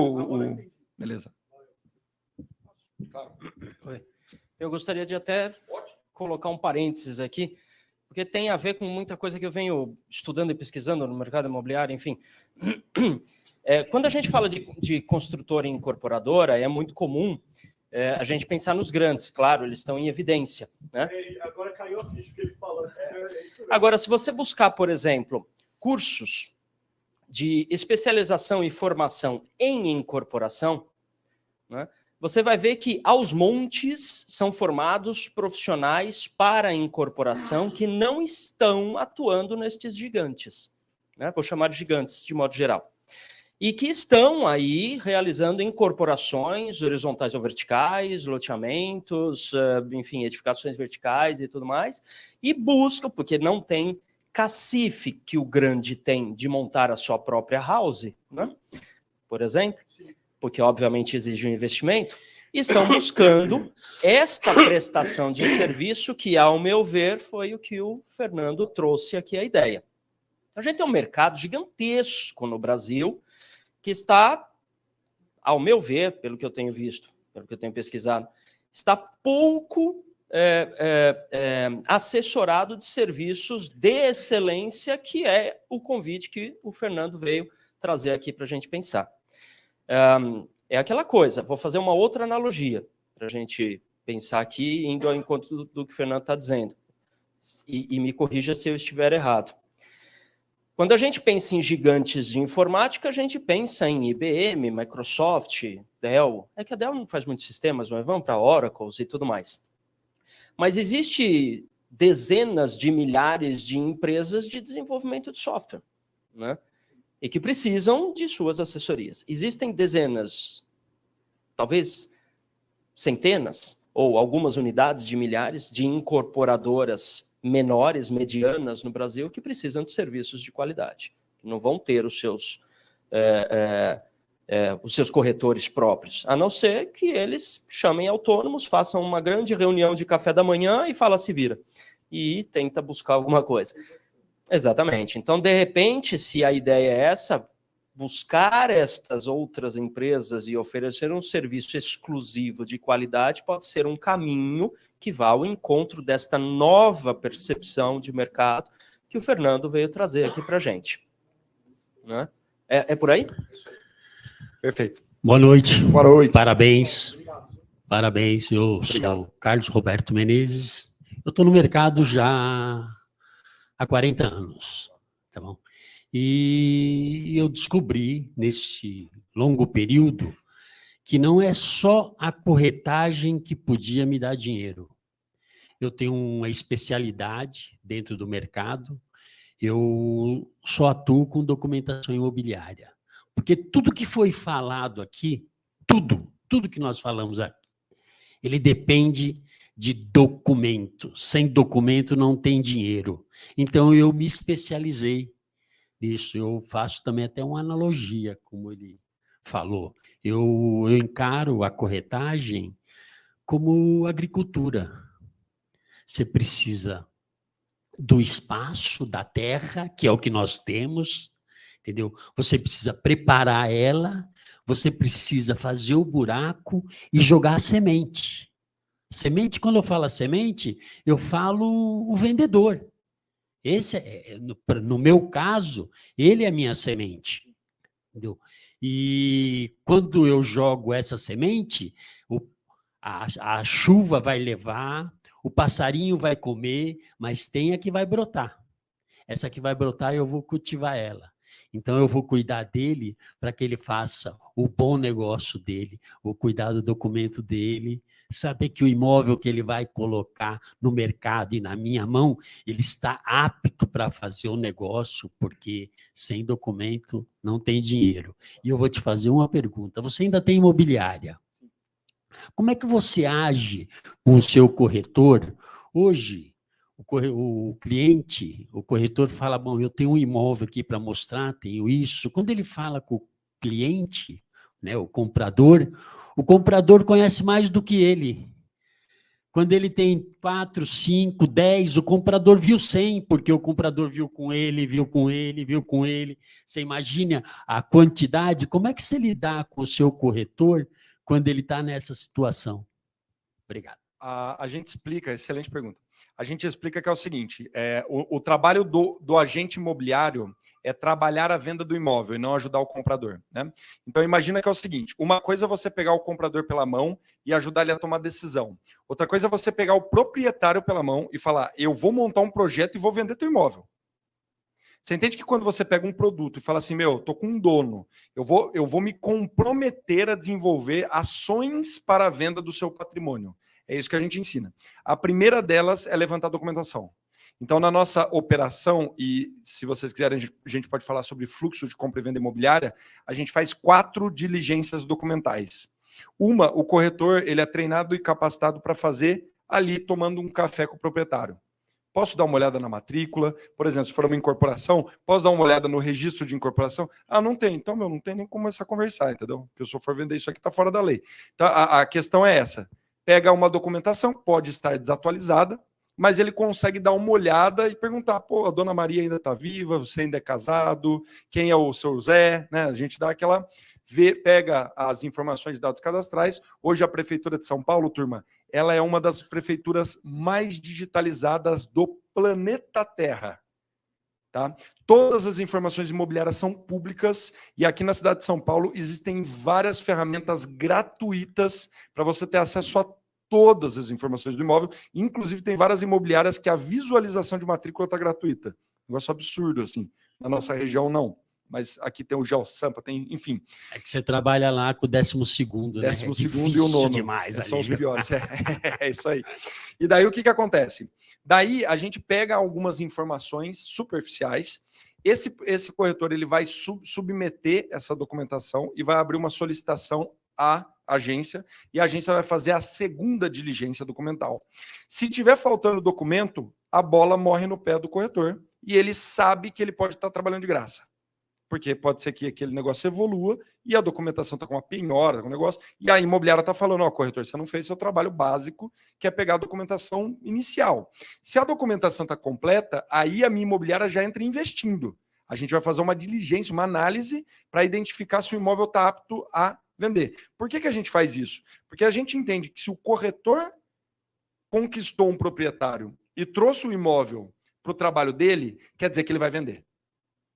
Speaker 2: Beleza.
Speaker 1: Eu gostaria de até colocar um parênteses aqui. porque tem a ver com muita coisa que eu venho estudando e pesquisando no mercado imobiliário, enfim. Quando a gente fala de construtora e incorporadora, é muito comum a gente pensar nos grandes, claro, eles estão em evidência, né?
Speaker 8: Agora caiu a ficha que ele falou.
Speaker 1: Agora, se você buscar, por exemplo, cursos de especialização e formação em incorporação, né, você vai ver que aos montes são formados profissionais para a incorporação que não estão atuando nestes gigantes, né? Vou chamar de gigantes de modo geral. E que estão aí realizando incorporações horizontais ou verticais, loteamentos, enfim, edificações verticais e tudo mais, e buscam, porque não tem cacife que o grande tem de montar a sua própria house, né? Por exemplo, porque obviamente exige um investimento, e estão buscando esta prestação de serviço que, ao meu ver, foi o que o Fernando trouxe aqui a ideia. A gente tem um mercado gigantesco no Brasil, que está, ao meu ver, pelo que eu tenho visto, pelo que eu tenho pesquisado, está pouco assessorado de serviços de excelência, que é o convite que o Fernando veio trazer aqui para a gente pensar. É aquela coisa, vou fazer uma outra analogia para a gente pensar aqui, indo ao encontro do que o Fernando está dizendo, e me corrija se eu estiver errado. Quando a gente pensa em gigantes de informática, a gente pensa em IBM, Microsoft, Dell. É que a Dell não faz muitos sistemas, mas vamos para Oracle e tudo mais. Mas existe dezenas de milhares de empresas de desenvolvimento de software, né? E que precisam de suas assessorias. Existem dezenas, talvez centenas, ou algumas unidades de milhares de incorporadoras menores, medianas no Brasil, que precisam de serviços de qualidade. Não vão ter os seus corretores próprios, a não ser que eles chamem autônomos, façam uma grande reunião de café da manhã e fala, se vira, e tenta buscar alguma coisa. Exatamente. Então, de repente, se a ideia é essa, buscar estas outras empresas e oferecer um serviço exclusivo de qualidade pode ser um caminho que vá ao encontro desta nova percepção de mercado que o Fernando veio trazer aqui para a gente. Né? É por aí?
Speaker 2: Perfeito.
Speaker 9: Boa noite.
Speaker 2: Boa noite.
Speaker 9: Parabéns. Parabéns. Eu sou Carlos Roberto Menezes. Eu estou no mercado já há 40 anos. Tá bom? E eu descobri, nesse longo período, que não é só a corretagem que podia me dar dinheiro. Eu tenho uma especialidade dentro do mercado, eu só atuo com documentação imobiliária. Porque tudo que foi falado aqui, tudo que nós falamos aqui, ele depende de documento. Sem documento não tem dinheiro. Então, eu me especializei nisso. Eu faço também até uma analogia, como ele falou. Eu encaro a corretagem como agricultura. Você precisa do espaço, da terra, que é o que nós temos, entendeu? Você precisa preparar ela, você precisa fazer o buraco e jogar a semente. Semente, quando eu falo semente, eu falo o vendedor. Esse, no meu caso, ele é a minha semente. Entendeu? E quando eu jogo essa semente, a chuva vai levar, o passarinho vai comer, mas tem a que vai brotar. Essa que vai brotar, eu vou cultivar ela. Então, eu vou cuidar dele para que ele faça o bom negócio dele, vou cuidar do documento dele, saber que o imóvel que ele vai colocar no mercado e na minha mão, ele está apto para fazer o negócio, porque sem documento não tem dinheiro. E eu vou te fazer uma pergunta, você ainda tem imobiliária? Como é que você age com o seu corretor? Hoje, o cliente, o corretor fala, bom, eu tenho um imóvel aqui para mostrar, tenho isso. Quando ele fala com o cliente, né, o comprador conhece mais do que ele. Quando ele tem 4, 5, 10, o comprador viu 100, porque o comprador viu com ele, viu com ele, viu com ele. Você imagina a quantidade? Como é que você lidar com o seu corretor quando ele está nessa situação? Obrigado.
Speaker 2: A gente explica, excelente pergunta. A gente explica que é o seguinte, o trabalho do agente imobiliário é trabalhar a venda do imóvel e não ajudar o comprador, né? Então, imagina que é o seguinte, uma coisa é você pegar o comprador pela mão e ajudar ele a tomar decisão. Outra coisa é você pegar o proprietário pela mão e falar, eu vou montar um projeto e vou vender teu imóvel. Você entende que quando você pega um produto e fala assim, meu, tô com um dono, eu vou me comprometer a desenvolver ações para a venda do seu patrimônio. É isso que a gente ensina. A primeira delas é levantar documentação. Então, na nossa operação, e se vocês quiserem, a gente pode falar sobre fluxo de compra e venda imobiliária, a gente faz 4 diligências documentais. Uma, o corretor ele é treinado e capacitado para fazer ali, tomando um café com o proprietário. Posso dar uma olhada na matrícula? Por exemplo, se for uma incorporação, posso dar uma olhada no registro de incorporação? Ah, não tem. Então, não tem nem como começar a conversar, entendeu? Porque se eu for vender isso aqui, está fora da lei. Então, a questão é essa. Pega uma documentação, pode estar desatualizada, mas ele consegue dar uma olhada e perguntar, pô, a dona Maria ainda está viva, você ainda é casado, quem é o seu Zé, né? A gente dá aquela, pega as informações de dados cadastrais. Hoje a Prefeitura de São Paulo, turma, ela é uma das prefeituras mais digitalizadas do planeta Terra. Tá? Todas as informações imobiliárias são públicas e aqui na cidade de São Paulo existem várias ferramentas gratuitas para você ter acesso a todas as informações do imóvel. Inclusive tem várias imobiliárias que a visualização de matrícula está gratuita. Negócio absurdo, assim. Na nossa região, não. Mas aqui tem o GeoSampa, tem, enfim.
Speaker 9: É que você trabalha lá com o 12º, né?
Speaker 2: 12º e o 9º.
Speaker 9: Demais
Speaker 2: são
Speaker 9: ali,
Speaker 2: os piores. É isso aí. E daí o que acontece? Daí a gente pega algumas informações superficiais. Esse corretor ele vai submeter essa documentação e vai abrir uma solicitação à agência, e a agência vai fazer a segunda diligência documental. Se tiver faltando documento, a bola morre no pé do corretor e ele sabe que ele pode estar trabalhando de graça. Porque pode ser que aquele negócio evolua e a documentação está com uma penhora, tá com um negócio, e a imobiliária está falando, ó, corretor, você não fez seu trabalho básico, que é pegar a documentação inicial. Se a documentação está completa, aí a minha imobiliária já entra investindo. A gente vai fazer uma diligência, uma análise para identificar se o imóvel está apto a vender. Por que a gente faz isso? Porque a gente entende que se o corretor conquistou um proprietário e trouxe o imóvel para o trabalho dele, quer dizer que ele vai vender.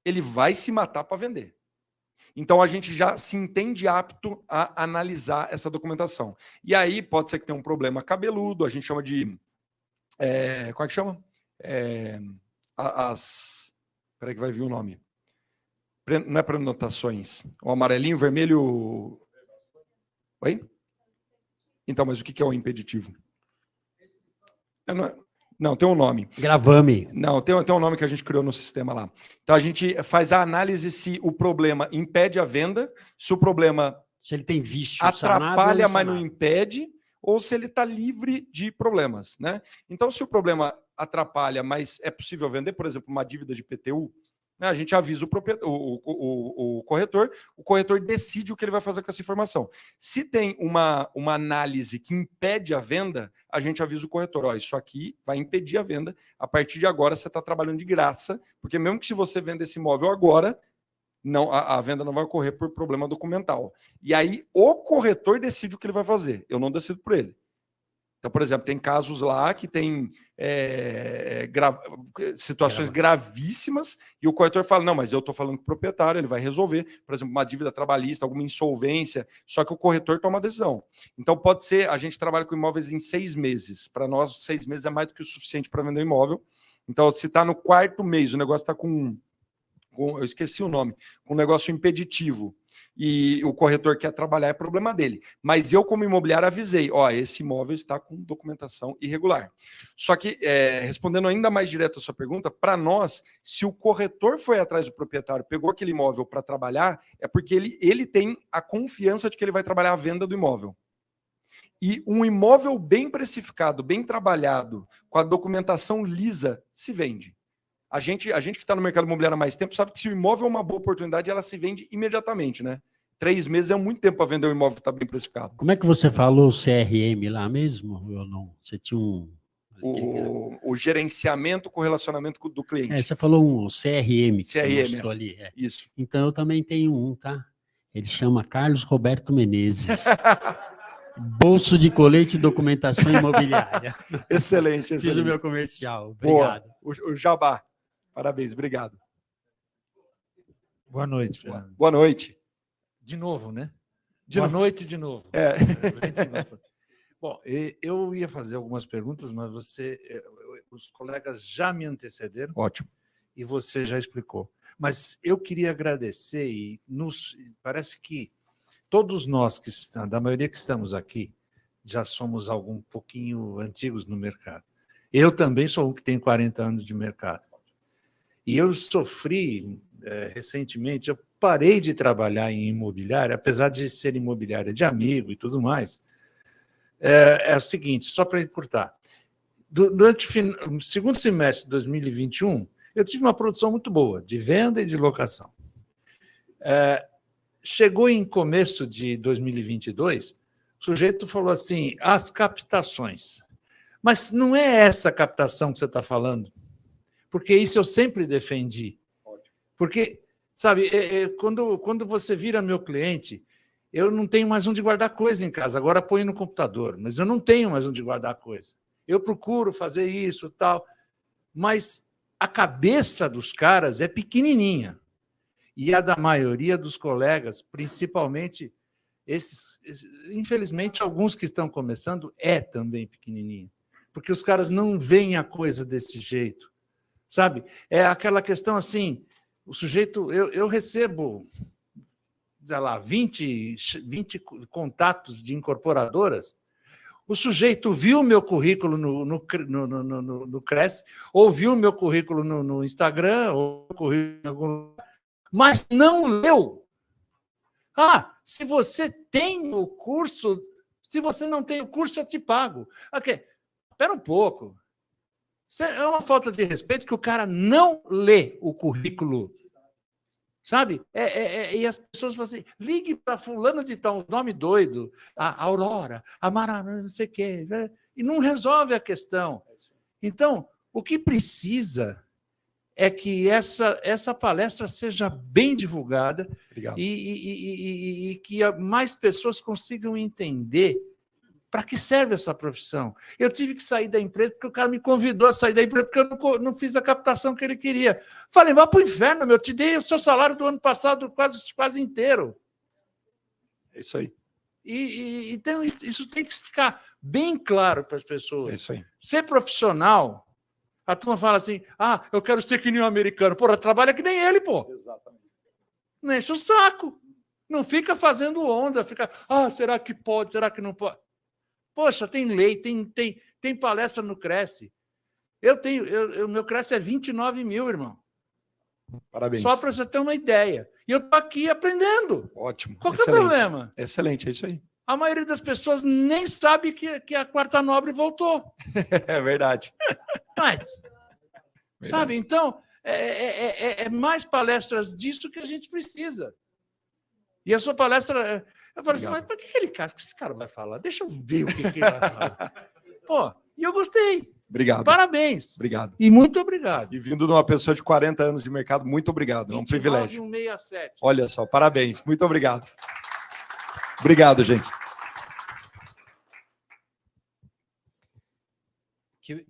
Speaker 2: Ele vai se matar para vender. Então, a gente já se entende apto a analisar essa documentação. E aí, pode ser que tenha um problema cabeludo, a gente chama de... como é que chama? Espera aí que vai vir o nome. Não é prenotações. O amarelinho, vermelho... Oi? Então, mas o que é o impeditivo? Não, tem um nome.
Speaker 9: Gravame.
Speaker 2: Não, tem um nome que a gente criou no sistema lá. Então, a gente faz a análise se o problema impede a venda, se o problema
Speaker 9: se ele tem vício
Speaker 2: atrapalha, mas não impede, ou se ele está livre de problemas, né? Então, se o problema atrapalha, mas é possível vender, por exemplo, uma dívida de IPTU, né, a gente avisa o corretor decide o que ele vai fazer com essa informação. Se tem uma análise que impede a venda, a gente avisa o corretor, ó, isso aqui vai impedir a venda, a partir de agora você está trabalhando de graça, porque mesmo que se você venda esse imóvel agora, não, a venda não vai ocorrer por problema documental. E aí o corretor decide o que ele vai fazer, eu não decido por ele. Então, por exemplo, tem casos lá que tem situações gravíssimas e o corretor fala, não, mas eu estou falando com o proprietário, ele vai resolver, por exemplo, uma dívida trabalhista, alguma insolvência, só que o corretor toma a decisão. Então, pode ser, a gente trabalha com imóveis em 6 meses. Para nós, 6 meses é mais do que o suficiente para vender um imóvel. Então, se está no 4º mês, o negócio está com, eu esqueci o nome, com um negócio impeditivo, e o corretor quer trabalhar, é problema dele. Mas eu, como imobiliário, avisei, ó, esse imóvel está com documentação irregular. Só que, respondendo ainda mais direto a sua pergunta, para nós, se o corretor foi atrás do proprietário, pegou aquele imóvel para trabalhar, é porque ele tem a confiança de que ele vai trabalhar a venda do imóvel. E um imóvel bem precificado, bem trabalhado, com a documentação lisa, se vende. A gente que está no mercado imobiliário há mais tempo sabe que se o imóvel é uma boa oportunidade, ela se vende imediatamente, né? 3 meses é muito tempo para vender um imóvel que está bem precificado.
Speaker 9: Como é que você falou CRM lá mesmo? Ou não? Você tinha um...
Speaker 2: O gerenciamento com o relacionamento do cliente.
Speaker 9: Você falou um CRM que você mostrou ali.
Speaker 2: Isso.
Speaker 9: Então eu também tenho um, tá? Ele chama Carlos Roberto Menezes. Bolso de colete e documentação imobiliária.
Speaker 2: Excelente,
Speaker 9: Fiz o
Speaker 2: excelente.
Speaker 9: meu comercial.
Speaker 2: Boa.
Speaker 9: Obrigado.
Speaker 2: O Jabá. Parabéns, obrigado.
Speaker 10: Boa noite, Fernando.
Speaker 2: Boa noite.
Speaker 10: De novo, né?
Speaker 2: De
Speaker 10: Boa
Speaker 2: novo.
Speaker 10: noite de novo.
Speaker 2: É.
Speaker 10: Bom, eu ia fazer algumas perguntas, mas os colegas já me antecederam.
Speaker 2: Ótimo.
Speaker 10: E você já explicou. Mas eu queria agradecer e parece que todos nós da maioria que estamos aqui, já somos algum pouquinho antigos no mercado. Eu também sou um que tem 40 anos de mercado. E eu sofri recentemente, eu parei de trabalhar em imobiliária, apesar de ser imobiliária de amigo e tudo mais. É o seguinte, só para encurtar. Durante o segundo semestre de 2021, eu tive uma produção muito boa, de venda e de locação. Chegou em começo de 2022, o sujeito falou assim, as captações. Mas não é essa captação que você está falando, porque isso eu sempre defendi. Porque, sabe, quando você vira meu cliente, eu não tenho mais onde guardar coisa em casa, agora põe no computador, mas eu não tenho mais onde guardar coisa. Eu procuro fazer isso e tal, mas a cabeça dos caras é pequenininha. E a da maioria dos colegas, principalmente infelizmente, alguns que estão começando, é também pequenininha. Porque os caras não veem a coisa desse jeito. Sabe? É aquela questão assim, o sujeito, eu recebo, sei lá, 20 contatos de incorporadoras, o sujeito viu o meu currículo no Cresce, ou viu o meu currículo no Instagram, ou currículo em algum lugar, mas não leu. Se você tem o curso, se você não tem o curso, eu te pago. Espera um pouco. Isso é uma falta de respeito que o cara não lê o currículo. Sabe? E as pessoas falam assim, ligue para fulano de tal, nome doido, a Aurora, a Mara, não sei o quê, e não resolve a questão. Então, o que precisa é que essa palestra seja bem divulgada e que mais pessoas consigam entender para que serve essa profissão. Eu tive que sair da empresa porque o cara me convidou a sair da empresa porque eu não fiz a captação que ele queria. Falei, vá para o inferno, eu te dei o seu salário do ano passado quase inteiro.
Speaker 2: É isso aí.
Speaker 10: Então, isso tem que ficar bem claro para as pessoas.
Speaker 2: É isso aí.
Speaker 10: Ser profissional... A turma fala assim, eu quero ser que nem um americano. Porra, trabalha que nem ele, pô.
Speaker 2: Exatamente.
Speaker 10: Não enche o saco. Não fica fazendo onda, fica, será que pode, será que não pode? Poxa, tem lei, tem palestra no Cresce. Meu Cresce é 29 mil, irmão.
Speaker 2: Parabéns.
Speaker 10: Só para você ter uma ideia. E eu estou aqui aprendendo.
Speaker 2: Ótimo.
Speaker 10: Qual que é o problema?
Speaker 2: Excelente, é isso aí.
Speaker 10: A maioria das pessoas nem sabe que a Quarta Nobre voltou.
Speaker 2: É verdade.
Speaker 10: Mas, sabe, então, é mais palestras disso que a gente precisa. E a sua palestra... Eu falei assim, mas para que esse cara vai falar? Deixa eu ver o que ele vai falar. Pô, e eu gostei.
Speaker 2: Obrigado.
Speaker 10: Parabéns.
Speaker 2: Obrigado.
Speaker 10: E muito obrigado.
Speaker 2: E vindo de uma pessoa de 40 anos de mercado, muito obrigado. É um privilégio.
Speaker 10: 167.
Speaker 2: Olha só, parabéns. Muito obrigado. Obrigado, gente.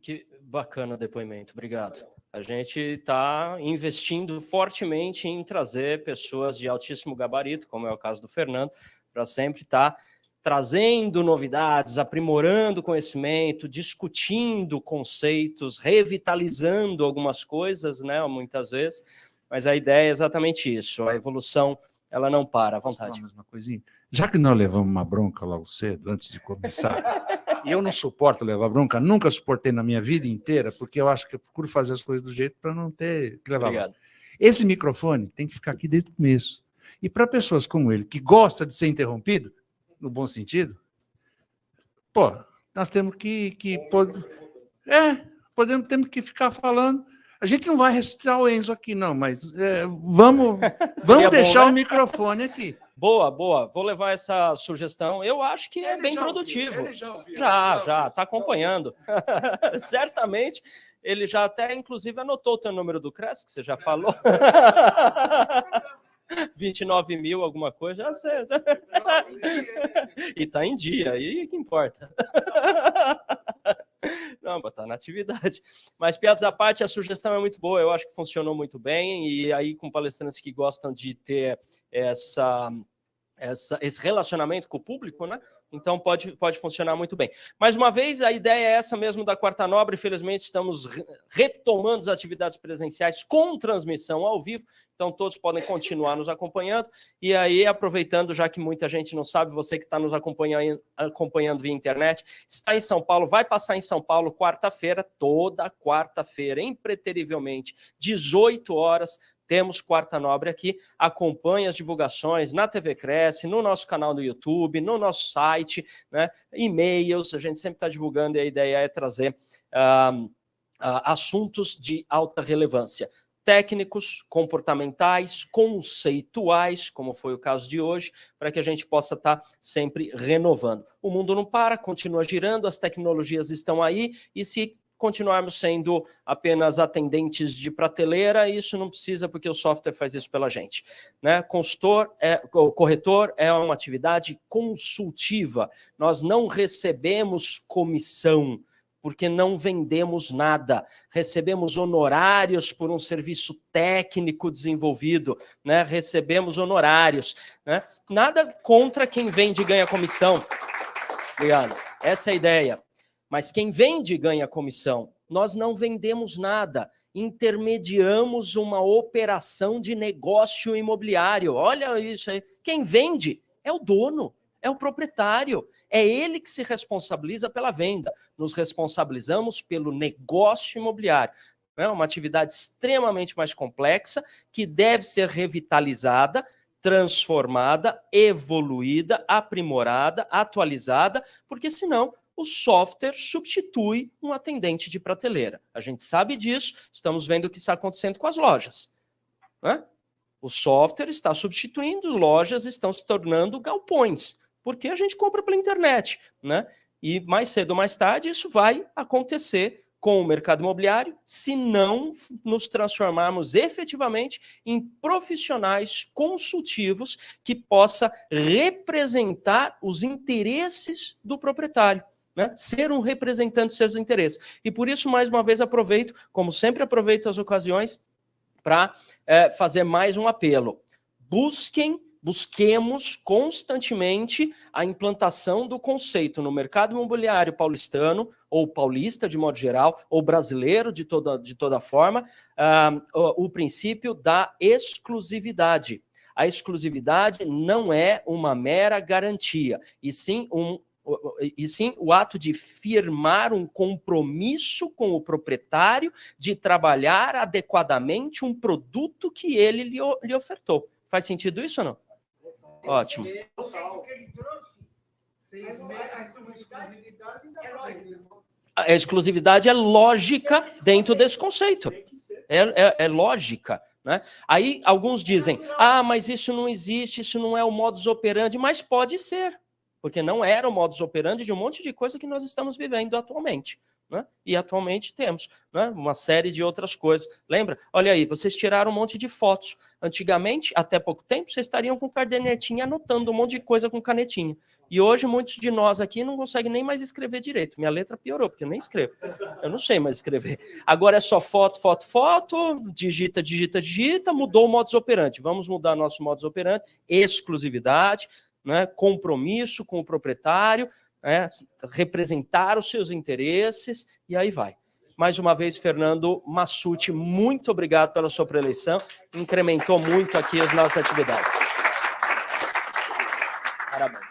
Speaker 1: Que bacana o depoimento, obrigado. A gente está investindo fortemente em trazer pessoas de altíssimo gabarito, como é o caso do Fernando, para sempre estar trazendo novidades, aprimorando conhecimento, discutindo conceitos, revitalizando algumas coisas, né, muitas vezes, mas a ideia é exatamente isso, a evolução, ela não para, à vontade.
Speaker 10: Uma coisinha? Já que nós levamos uma bronca logo cedo, antes de começar, e eu não suporto levar bronca, nunca suportei na minha vida inteira, porque eu acho que eu procuro fazer as coisas do jeito para não ter que levar bronca. Esse microfone tem que ficar aqui desde o começo. E para pessoas como ele, que gosta de ser interrompido, no bom sentido, nós temos temos que ficar falando. A gente não vai ressuscitar o Enzo aqui, não, mas vamos deixar o microfone aqui.
Speaker 1: Boa. Vou levar essa sugestão. Eu acho que é bem produtivo. Já está acompanhando. Certamente, ele já até, inclusive, anotou o teu número do Cresce, que você já falou. 29 mil, alguma coisa, já sei. E está em dia, aí que importa. Não, está na atividade. Mas, piadas à parte, a sugestão é muito boa, eu acho que funcionou muito bem, e aí com palestrantes que gostam de ter esse relacionamento com o público, né? Então pode funcionar muito bem. Mais uma vez, a ideia é essa mesmo da Quarta Nobre. Infelizmente, estamos retomando as atividades presenciais com transmissão ao vivo, então todos podem continuar nos acompanhando. E aí, aproveitando, já que muita gente não sabe, você que está nos acompanhando via internet, está em São Paulo, vai passar em São Paulo quarta-feira, toda quarta-feira, impreterivelmente, 18 horas, temos Quarta Nobre aqui, acompanhe as divulgações na TV Cresce, no nosso canal do YouTube, no nosso site, né, e-mails, a gente sempre está divulgando e a ideia é trazer assuntos de alta relevância. Técnicos, comportamentais, conceituais, como foi o caso de hoje, para que a gente possa estar sempre renovando. O mundo não para, continua girando, as tecnologias estão aí, e se continuarmos sendo apenas atendentes de prateleira, isso não precisa, porque o software faz isso pela gente, né? Corretor é uma atividade consultiva, nós não recebemos comissão, porque não vendemos nada, recebemos honorários por um serviço técnico desenvolvido, né? Recebemos honorários, né? Nada contra quem vende e ganha comissão. Obrigado. Essa é a ideia. Mas quem vende ganha comissão. Nós não vendemos nada, intermediamos uma operação de negócio imobiliário. Olha isso aí. Quem vende é o dono, é o proprietário. É ele que se responsabiliza pela venda. Nos responsabilizamos pelo negócio imobiliário. É uma atividade extremamente mais complexa que deve ser revitalizada, transformada, evoluída, aprimorada, atualizada, porque senão o software substitui um atendente de prateleira. A gente sabe disso, estamos vendo o que está acontecendo com as lojas, né? O software está substituindo, lojas estão se tornando galpões, porque a gente compra pela internet, né? E mais cedo ou mais tarde isso vai acontecer com o mercado imobiliário, se não nos transformarmos efetivamente em profissionais consultivos que possa representar os interesses do proprietário. Né? Ser um representante dos seus interesses. E por isso, mais uma vez, aproveito, como sempre aproveito as ocasiões, para fazer mais um apelo. Busquemos constantemente a implantação do conceito no mercado imobiliário paulistano, ou paulista de modo geral, ou brasileiro de toda forma, o princípio da exclusividade. A exclusividade não é uma mera garantia, e sim o ato de firmar um compromisso com o proprietário de trabalhar adequadamente um produto que ele lhe ofertou. Faz sentido isso ou não? Ótimo. A exclusividade é lógica dentro desse conceito. É lógica. Né? Aí alguns dizem, mas isso não existe, isso não é o modus operandi, mas pode ser. Porque não era o modus operandi de um monte de coisa que nós estamos vivendo atualmente. Né? E atualmente temos, né, uma série de outras coisas. Lembra? Olha aí, vocês tiraram um monte de fotos. Antigamente, até pouco tempo, vocês estariam com cadernetinha anotando um monte de coisa com canetinha. E hoje, muitos de nós aqui não conseguem nem mais escrever direito. Minha letra piorou, porque eu nem escrevo. Eu não sei mais escrever. Agora é só foto, digita, mudou o modus operandi. Vamos mudar nosso modus operandi, exclusividade, né, compromisso com o proprietário, representar os seus interesses, e aí vai. Mais uma vez, Fernando Massucci, muito obrigado pela sua preeleição, incrementou muito aqui as nossas atividades. Parabéns.